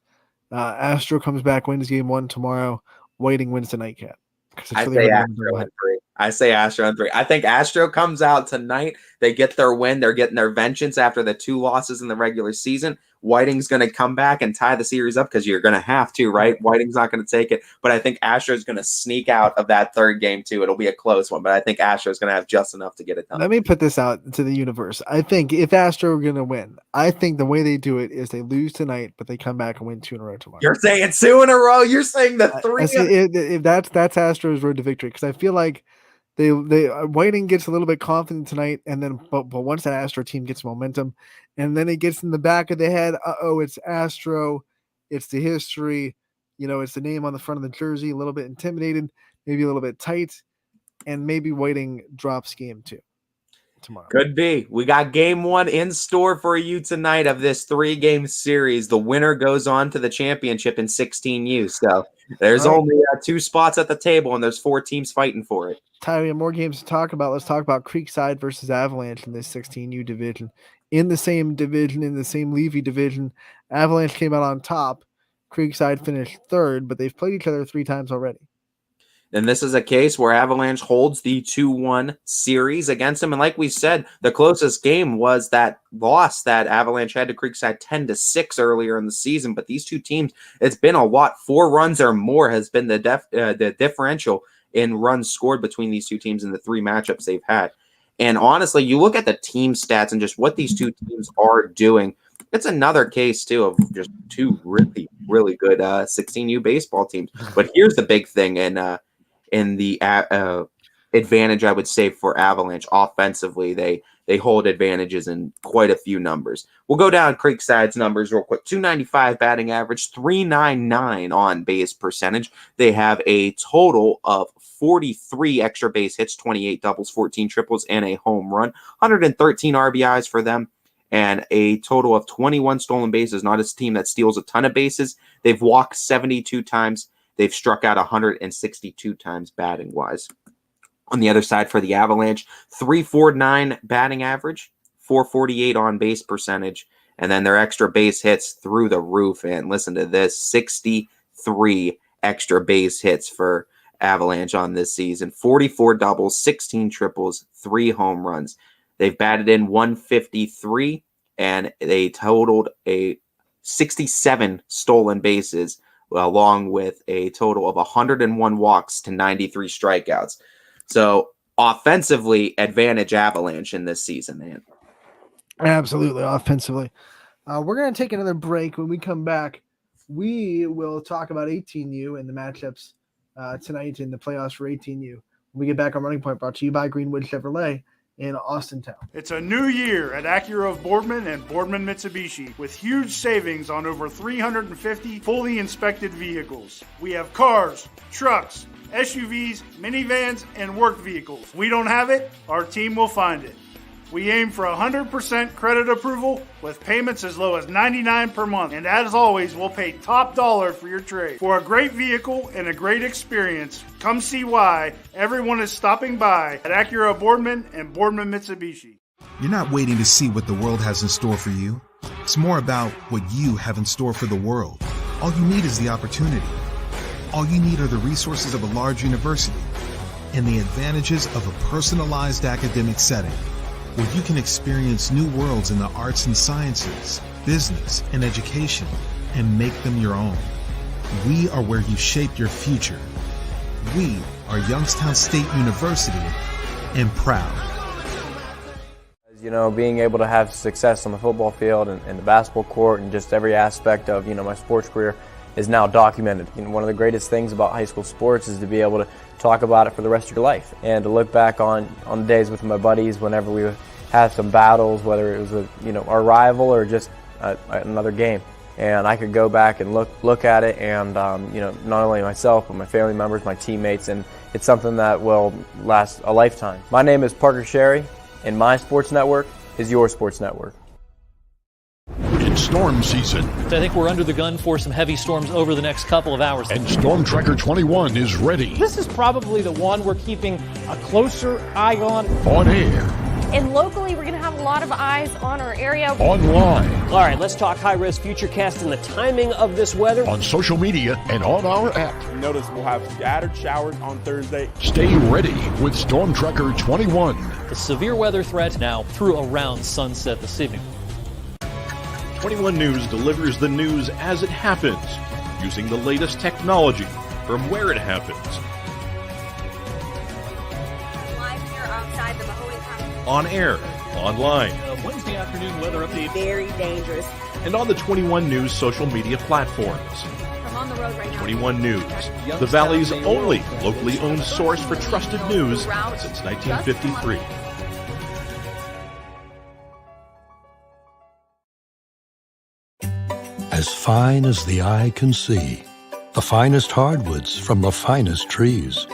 Astro comes back, wins game 1 tomorrow. Whiting wins the nightcap. I say Astro in 3. I say Astro in 3. I think Astro comes out tonight. They get their win. They're getting their vengeance after the 2 losses in the regular season. Whiting's going to come back and tie the series up because you're going to have to, right? Whiting's not going to take it. But I think Astro's going to sneak out of that third game, too. It'll be a close one, but I think Astro's going to have just enough to get it done. Let me put this out to the universe. I think if Astro are going to win, I think the way they do it is they lose tonight, but they come back and win 2 in a row tomorrow. You're saying 2 in a row? You're saying the 3? If that's Astro's road to victory, because I feel like they Whiting gets a little bit confident tonight, and then but once that Astro team gets momentum, and then it gets in the back of the head, it's Astro, it's the history, it's the name on the front of the jersey, a little bit intimidated, maybe a little bit tight, and maybe Whiting drops game 2 tomorrow. Could be. We got game 1 in store for you tonight of this 3-game series. The winner goes on to the championship in 16U. So there's only 2 spots at the table, and there's 4 teams fighting for it. Ty, we have more games to talk about. Let's talk about Creekside versus Avalanche in this 16U division. In the same division, in the same Levy division, Avalanche came out on top. Creekside finished 3rd, but they've played each other 3 times already. And this is a case where Avalanche holds the 2-1 series against them. And like we said, the closest game was that loss that Avalanche had to Creekside 10-6 earlier in the season. But these two teams, it's been a lot. 4 runs or more has been the differential in runs scored between these two teams in the 3 matchups they've had. And honestly, you look at the team stats and just what these two teams are doing. It's another case, too, of just 2 really, really good 16U baseball teams. But here's the big thing in the advantage, I would say, for Avalanche. Offensively, they hold advantages in quite a few numbers. We'll go down Creekside's numbers real quick. 295 batting average, 399 on base percentage. They have a total of 43 extra base hits, 28 doubles, 14 triples, and a home run. 113 RBIs for them, and a total of 21 stolen bases. Not a team that steals a ton of bases. They've walked 72 times. They've struck out 162 times batting-wise. On the other side for the Avalanche, 349 batting average, 448 on-base percentage, and then their extra base hits through the roof. And listen to this, 63 extra base hits for Avalanche on this season, 44 doubles, 16 triples, 3 home runs. They've batted in 153, and they totaled a 67 stolen bases, along with a total of 101 walks to 93 strikeouts. So offensively, advantage Avalanche in this season, man. Absolutely, offensively. We're going to take another break. When we come back, we will talk about 18U and the matchups tonight in the playoffs for 18U. When we get back on Running Point, brought to you by Greenwood Chevrolet in Austintown. It's a new year at Acura of Boardman and Boardman Mitsubishi with huge savings on over 350 fully inspected vehicles. We have cars, trucks, SUVs, minivans, and work vehicles. We don't have it, our team will find it. We aim for 100% credit approval with payments as low as $99 per month. And as always, we'll pay top dollar for your trade. For a great vehicle and a great experience, come see why everyone is stopping by at Acura Boardman and Boardman Mitsubishi. You're not waiting to see what the world has in store for you. It's more about what you have in store for the world. All you need is the opportunity. All you need are the resources of a large university and the advantages of a personalized academic setting, where you can experience new worlds in the arts and sciences, business, and education, and make them your own. We are where you shape your future. We are Youngstown State University, and proud. You know, being able to have success on the football field and the basketball court and just every aspect of, you know, my sports career is now documented. You know, one of the greatest things about high school sports is to be able to talk about it for the rest of your life and to look back on the days with my buddies whenever we would have some battles, whether it was with, you know, our rival or just another game. And I could go back and look at it and, you know, not only myself, but my family members, my teammates, and it's something that will last a lifetime. My name is Parker Sherry, and my sports network is your sports network. It's storm season. I think we're under the gun for some heavy storms over the next couple of hours. And Storm Tracker 21 is ready. This is probably the one we're keeping a closer eye on. On air. And locally, we're going to have a lot of eyes on our area. Online. All right, let's talk high-risk futurecast and the timing of this weather. On social media and on our app. Notice we'll have scattered showers on Thursday. Stay ready with Storm Tracker 21. The severe weather threat now through around sunset this evening. 21 News delivers the news as it happens, using the latest technology from where it happens. Live here outside the Mahoney County. On air, online, Wednesday afternoon weather update. Very dangerous. and on the 21 News social media platforms. I'm on the road right now. 21 News, the Valley's only locally owned source for trusted news since 1953. As fine as the eye can see, the finest hardwoods from the finest trees.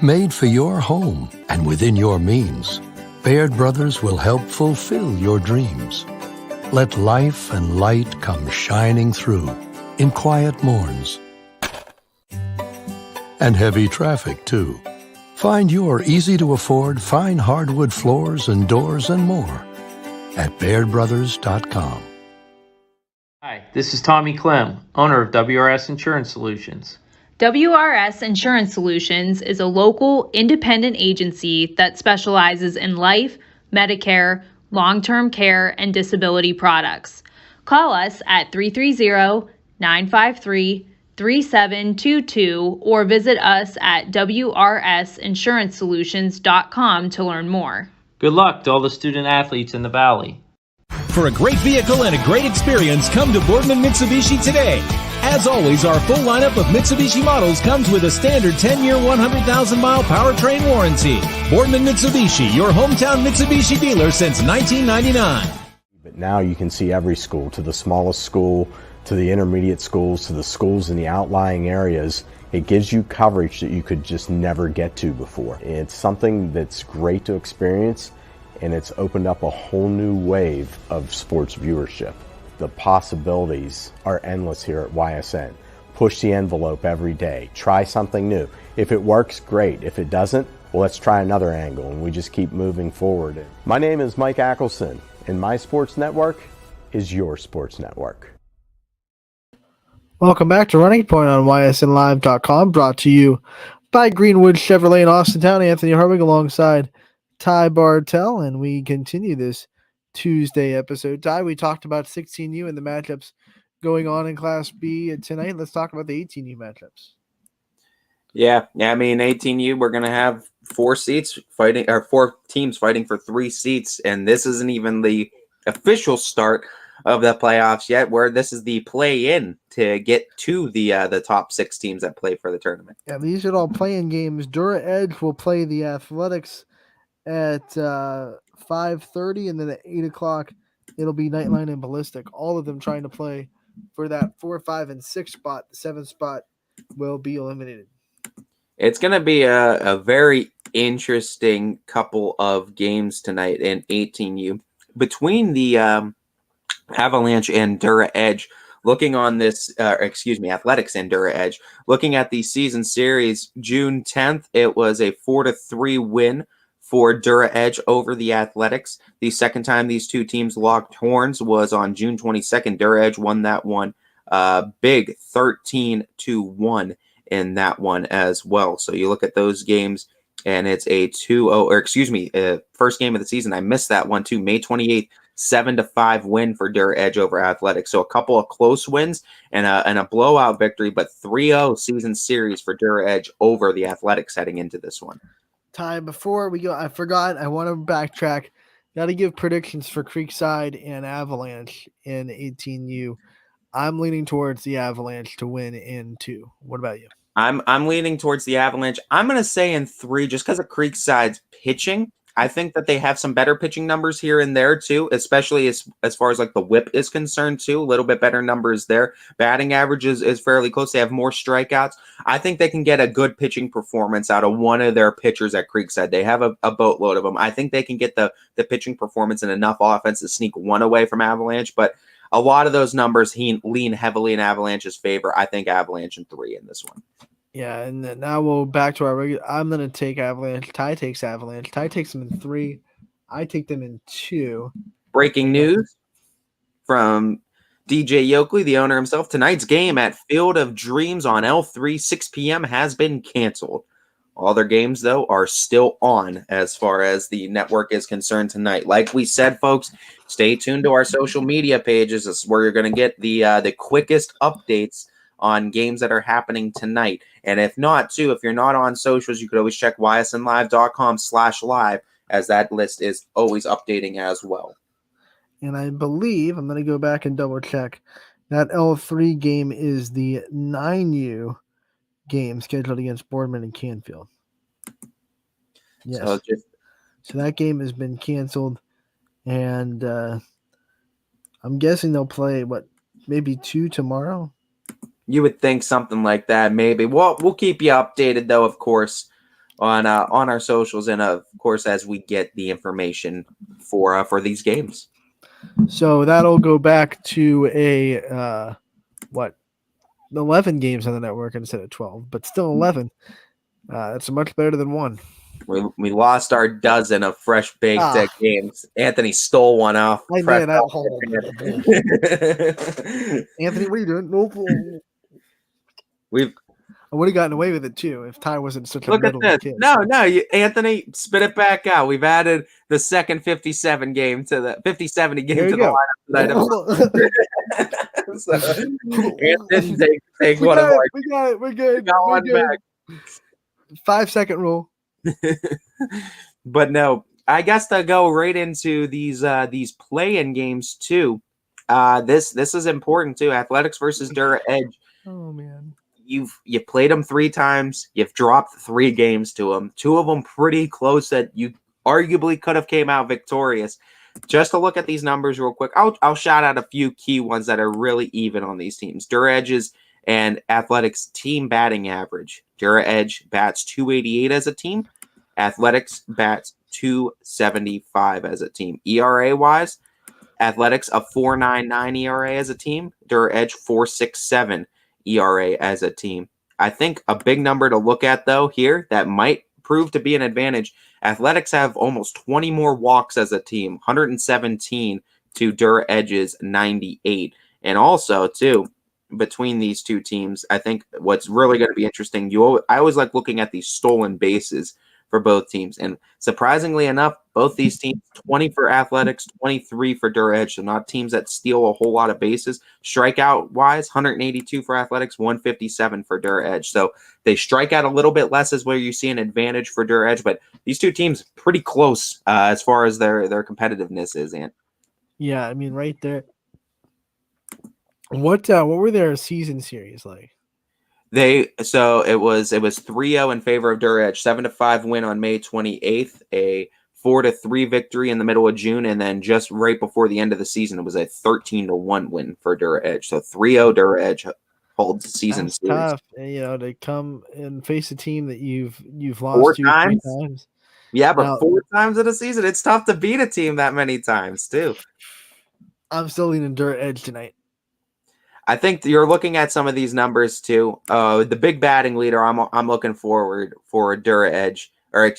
Made for your home and within your means, Baird Brothers will help fulfill your dreams. Let life and light come shining through in quiet morns. And heavy traffic, too. Find your easy-to-afford fine hardwood floors and doors and more at BairdBrothers.com. Hi, this is Tommy Clem, owner of WRS Insurance Solutions. WRS Insurance Solutions is a local independent agency that specializes in life, Medicare, long-term care, and disability products. Call us at 330-953-3722 or visit us at wrsinsurancesolutions.com to learn more. Good luck to all the student athletes in the Valley. For a great vehicle and a great experience, come to Boardman Mitsubishi today. As always, our full lineup of Mitsubishi models comes with a standard 10-year, 100,000-mile powertrain warranty. Boardman Mitsubishi, your hometown Mitsubishi dealer since 1999. But now you can see every school, to the smallest school, to the intermediate schools, to the schools in the outlying areas. It gives you coverage that you could just never get to before. It's something that's great to experience, and it's opened up a whole new wave of sports viewership. The possibilities are endless here at YSN. Push the envelope every day. Try something new. If it works, great. If it doesn't, well, let's try another angle, and we just keep moving forward. My name is Mike Ackelson, and my sports network is your sports network. Welcome back to Running Point on YSNLive.com, brought to you by Greenwood Chevrolet in Austintown. Anthony Harbig alongside Ty Bartell, and we continue this Tuesday episode. Ty, we talked about 16U and the matchups going on in Class B tonight. Let's talk about the 18U matchups. Yeah. I mean, 18U, we're going to have four teams fighting for 3 seats, and this isn't even the official start of the playoffs yet, where this is the play-in to get to the top 6 teams that play for the tournament. Yeah, these are all play-in games. Dura Edge will play the Athletics at 5:30, and then at 8 o'clock, it'll be Nightline and Ballistic. All of them trying to play for that 4, 5, and 6 spot. The 7th spot will be eliminated. It's going to be a very interesting couple of games tonight in 18U. Between the Avalanche and Dura Edge, looking on this, Athletics and Dura Edge, looking at the season series, June 10th, it was a 4-3 win for Dura Edge over the Athletics. The second time these two teams locked horns was on June 22nd. Dura Edge won that one big 13-1 in that one as well. So you look at those games, and it's a 2-0, first game of the season. I missed that one too. May 28th, 7-5 win for Dura Edge over Athletics. So a couple of close wins and a blowout victory, but 3-0 season series for Dura Edge over the Athletics heading into this one. Ty, before we go, I forgot. I want to backtrack. Got to give predictions for Creekside and Avalanche in 18U. I'm leaning towards the Avalanche to win in 2. What about you? I'm leaning towards the Avalanche. I'm going to say in 3 just because of Creekside's pitching. I think that they have some better pitching numbers here and there too, especially as far as like the whip is concerned too. A little bit better numbers there. Batting average is fairly close. They have more strikeouts. I think they can get a good pitching performance out of one of their pitchers at Creekside. They have a boatload of them. I think they can get the pitching performance and enough offense to sneak one away from Avalanche, but a lot of those numbers lean heavily in Avalanche's favor. I think Avalanche in 3 in this one. Yeah, and then now we'll back to our regular. I'm going to take Avalanche. Ty takes Avalanche. Ty takes them in 3. I take them in 2. Breaking news from DJ Yoakley, the owner himself. Tonight's game at Field of Dreams on L3, 6 p.m. has been canceled. All their games, though, are still on as far as the network is concerned tonight. Like we said, folks, stay tuned to our social media pages. This is where you're going to get the quickest updates on games that are happening tonight. And if not, too, if you're not on socials, you could always check ysnlive.com/live, as that list is always updating as well. And I believe, I'm going to go back and double check, that L3 game is the 9U game scheduled against Boardman and Canfield. Yes. So that game has been canceled. And I'm guessing they'll play, maybe 2 tomorrow? You would think something like that, maybe. Well, we'll keep you updated, though, of course, on our socials, and of course as we get the information for these games. So that'll go back to 11 games on the network instead of 12, but still 11. That's much better than 1. We lost our dozen of fresh baked games. Anthony stole one off. Anthony, what are you doing? Nope. I would have gotten away with it too if Ty wasn't such a middle kid. No, Anthony, spit it back out. We've added the second 50-70 game to the lineup tonight. So, Anthony, take one of our. We got it. We're good. We're good. 5-second rule. But no, I guess to go right into these play-in games too. This is important too. Athletics versus Dura Edge. Oh man. You played them 3 times. You've dropped 3 games to them. 2 of them pretty close that you arguably could have came out victorious. Just to look at these numbers real quick, I'll shout out a few key ones that are really even on these teams. Dura Edge's and Athletics team batting average. Dura Edge bats .288 as a team. Athletics bats .275 as a team. ERA-wise, Athletics a .499 ERA as a team. Dura Edge 4.67 ERA as a team. I think a big number to look at, though, here that might prove to be an advantage. Athletics have almost 20 more walks as a team, 117 to Dura Edge's 98. And also, too, between these two teams, I think what's really going to be interesting, I always like looking at these stolen bases for both teams. And surprisingly enough, both these teams, 20 for Athletics, 23 for Dura Edge, so not teams that steal a whole lot of bases. Strikeout-wise, 182 for Athletics, 157 for Dura Edge. So they strike out a little bit less is where you see an advantage for Dura Edge, but these two teams pretty close as far as their competitiveness is, Ant. Yeah, I mean, right there. What were their season series like? It was 3-0 in favor of Dura Edge, 7-5 win on May 28th, a 4-3 victory in the middle of June, and then just right before the end of the season, it was a 13-1 win for Dura Edge. So 3-0 Dura Edge holds the season That's series. tough, to come and face a team that you've lost 4 2 times. 3 times. Yeah, but Now, 4 times in a season, it's tough to beat a team that many times too. I'm still leaning Dura Edge tonight. I think you're looking at some of these numbers too. The big batting leader, I'm looking forward for Dura Edge, Dura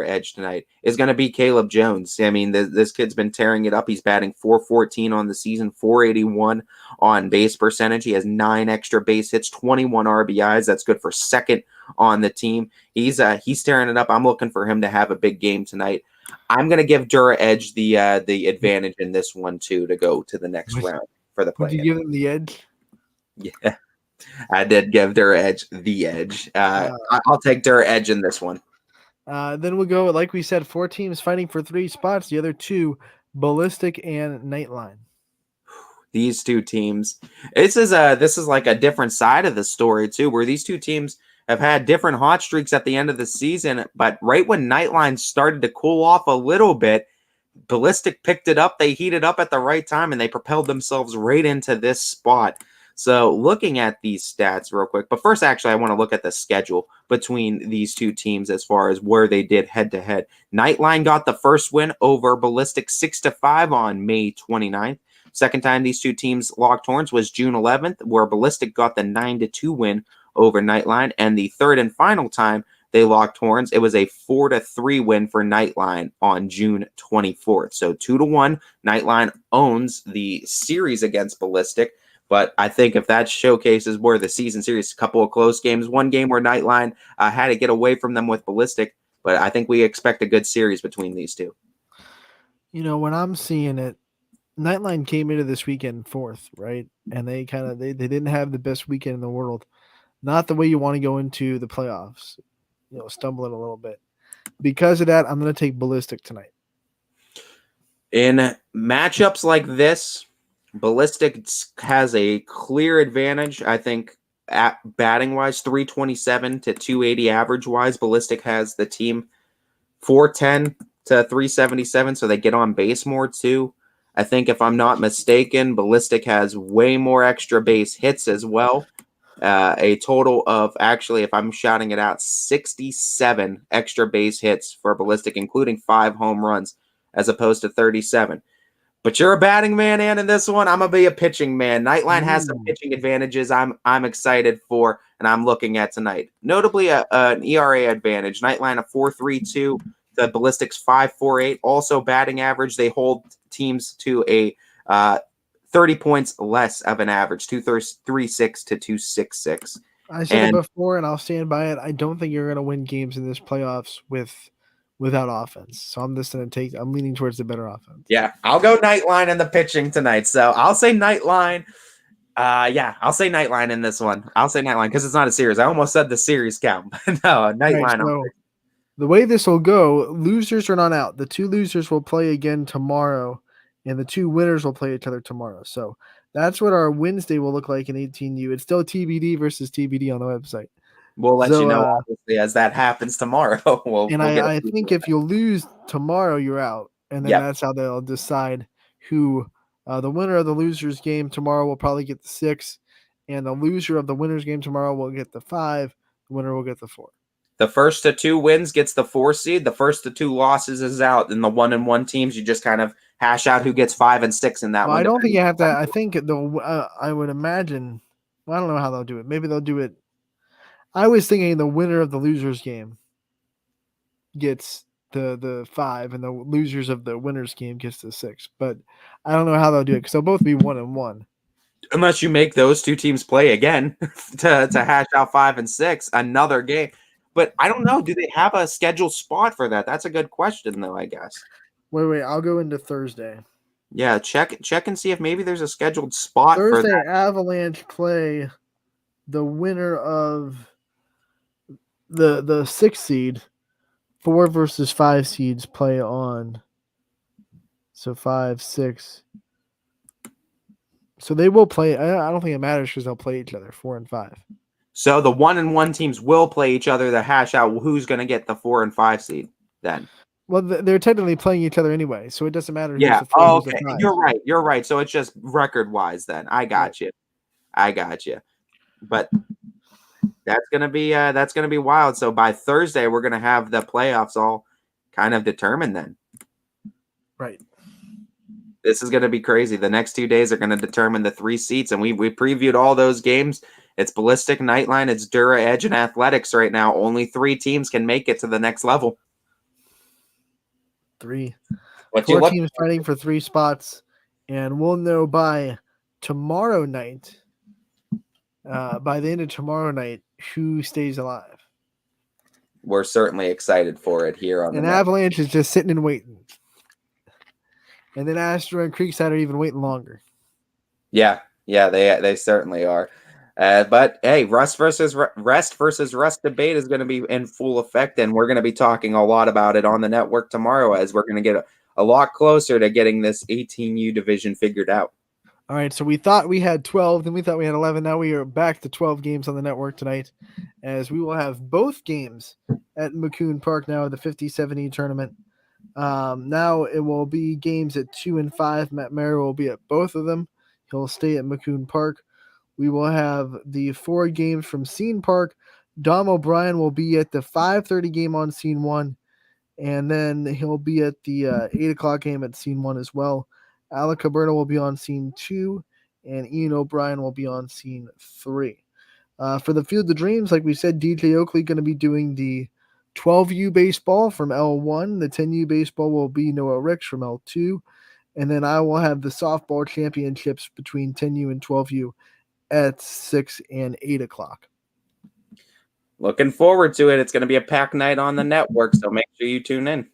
Edge tonight is going to be Caleb Jones. I mean, this kid's been tearing it up. He's batting .414 on the season, .481 on base percentage. He has 9 extra base hits, 21 RBIs. That's good for second on the team. He's tearing it up. I'm looking for him to have a big game tonight. I'm going to give Dura Edge the advantage in this one too to go to the next round. For the play. Did you give him the edge? Yeah, I did give Dura Edge the edge. I'll take Dura Edge in this one. Then we'll go, like we said, 4 teams fighting for 3 spots. The other 2, Ballistic and Nightline. These two teams. This is like a different side of the story too, where these two teams have had different hot streaks at the end of the season, but right when Nightline started to cool off a little bit, Ballistic picked it up. They heated up at the right time, and they propelled themselves right into this spot. So looking at these stats real quick, but first, actually, I want to look at the schedule between these two teams as far as where they did head-to-head. Nightline got the first win over Ballistic 6-5 on May 29th. Second time these two teams locked horns was June 11th, where Ballistic got the 9-2 win over Nightline. And the third and final time they locked horns, it was a 4-3 win for Nightline on June 24th. So 2-1, Nightline owns the series against Ballistic. But I think if that showcases where the season series, a couple of close games, one game where Nightline had to get away from them with Ballistic. But I think we expect a good series between these two. When I'm seeing it, Nightline came into this weekend 4th, right? And they didn't have the best weekend in the world. Not the way you want to go into the playoffs, stumbling a little bit. Because of that, I'm going to take Ballistic tonight. In matchups like this, Ballistic has a clear advantage. I think at batting wise, 327 to 280 average wise, Ballistic has the team 410 to 377, so they get on base more too. I think if I'm not mistaken, Ballistic has way more extra base hits as well. A total of, actually, if I'm shouting it out, 67 extra base hits for Ballistic, including 5 home runs, as opposed to 37. But you're a batting man, and in this one, I'm going to be a pitching man. Nightline has some pitching advantages I'm excited for, and I'm looking at tonight. Notably, an ERA advantage. Nightline a 4.32. The Ballistics 5.48. Also batting average, they hold teams to a 30 points less of an average, 2.36 to 2.66. I said it before, and I'll stand by it. I don't think you're going to win games in this playoffs without offense. So I'm leaning towards the better offense. Yeah, I'll go Nightline in the pitching tonight. So I'll say Nightline. I'll say Nightline in this one. I'll say Nightline because it's not a series. I almost said the series count. No, Nightline. Right, so the way this will go, losers are not out. The 2 losers will play again tomorrow, and the 2 winners will play each other tomorrow. So that's what our Wednesday will look like in 18U. It's still TBD versus TBD on the website. We'll let you know, obviously, as that happens tomorrow. I think if you lose tomorrow, you're out. And then that's how they'll decide who the winner of the losers game tomorrow will probably get the 6, and the loser of the winners game tomorrow will get the 5. The winner will get the 4. The first to 2 wins gets the 4 seed. The first to 2 losses is out. And the 1-1 teams, you just kind of hash out who gets 5 and 6 in that one. I don't think you have to. I think I would imagine. Well, I don't know how they'll do it. Maybe they'll do it. I was thinking the winner of the losers game gets the 5, and the losers of the winners game gets the 6. But I don't know how they'll do it because they'll both be 1-1. Unless you make those 2 teams play again to hash out 5 and 6, another game. But I don't know. Do they have a scheduled spot for that? That's a good question, though, I guess. Wait. I'll go into Thursday. Yeah, check and see if maybe there's a scheduled spot Thursday, for that. Avalanche play the winner of the 6th seed. 4 versus 5 seeds play on. So 5, 6. So they will play. I don't think it matters because they'll play each other, 4 and 5. So the 1-1 teams will play each other to hash out who's going to get the 4 and 5 seed then. Well, they're technically playing each other anyway, so it doesn't matter. Yeah. Who's the 4, Oh, who's the okay. 5. You're right. So it's just record-wise then. I got you. But that's gonna be wild. So by Thursday, we're gonna have the playoffs all kind of determined then. Right. This is gonna be crazy. The next 2 days are gonna determine the 3 seats, and we previewed all those games. It's Ballistic, Nightline, it's Dura, Edge, and Athletics right now. Only 3 teams can make it to the next level. 3. What 4 teams fighting for 3 spots, and we'll know by tomorrow night. By the end of tomorrow night, who stays alive. We're certainly excited for it here on and the Avalanche is just sitting and waiting. And then Astro and Creekside are even waiting longer. Yeah, they certainly are. But hey, rest versus rust debate is going to be in full effect, and we're going to be talking a lot about it on the network tomorrow as we're going to get a lot closer to getting this 18U division figured out. All right, so we thought we had 12, then we thought we had 11. Now we are back to 12 games on the network tonight, as we will have both games at McCoon Park now at the 50-70 tournament. Now it will be games at 2 and 5. Matt Mayer will be at both of them. He'll stay at McCoon Park. We will have the 4 games from Scene Park. Dom O'Brien will be at the 5:30 game on Scene 1, and then he'll be at the 8 o'clock game at Scene 1 as well. Alec Caberta will be on Scene 2, and Ian O'Brien will be on Scene 3. For the Field of Dreams, like we said, DJ Oakley going to be doing the 12U baseball from L1. The 10U baseball will be Noah Ricks from L2. And then I will have the softball championships between 10U and 12U at 6 and 8 o'clock. Looking forward to it. It's going to be a packed night on the network, so make sure you tune in.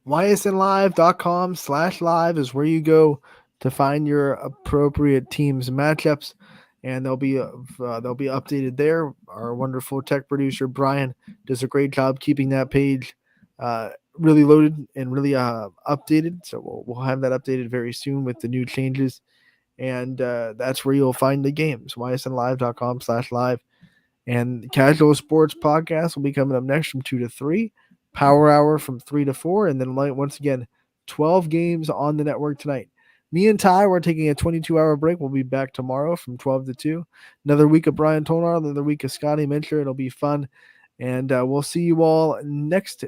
ysnlive.com/live is where you go to find your appropriate teams matchups, and they'll be updated there. Our wonderful tech producer Brian does a great job keeping that page really loaded and really updated. So we'll have that updated very soon with the new changes, and that's where you'll find the games. ysnlive.com/live, and Casual Sports Podcast will be coming up next from 2 to 3. Power Hour from 3 to 4, and then once again 12 games on the network tonight. Me and Ty, we're taking a 22-hour break. We'll be back tomorrow from 12 to 2. Another week of Brian Tonar, another week of Scotty Mincher. It'll be fun, and we'll see you all next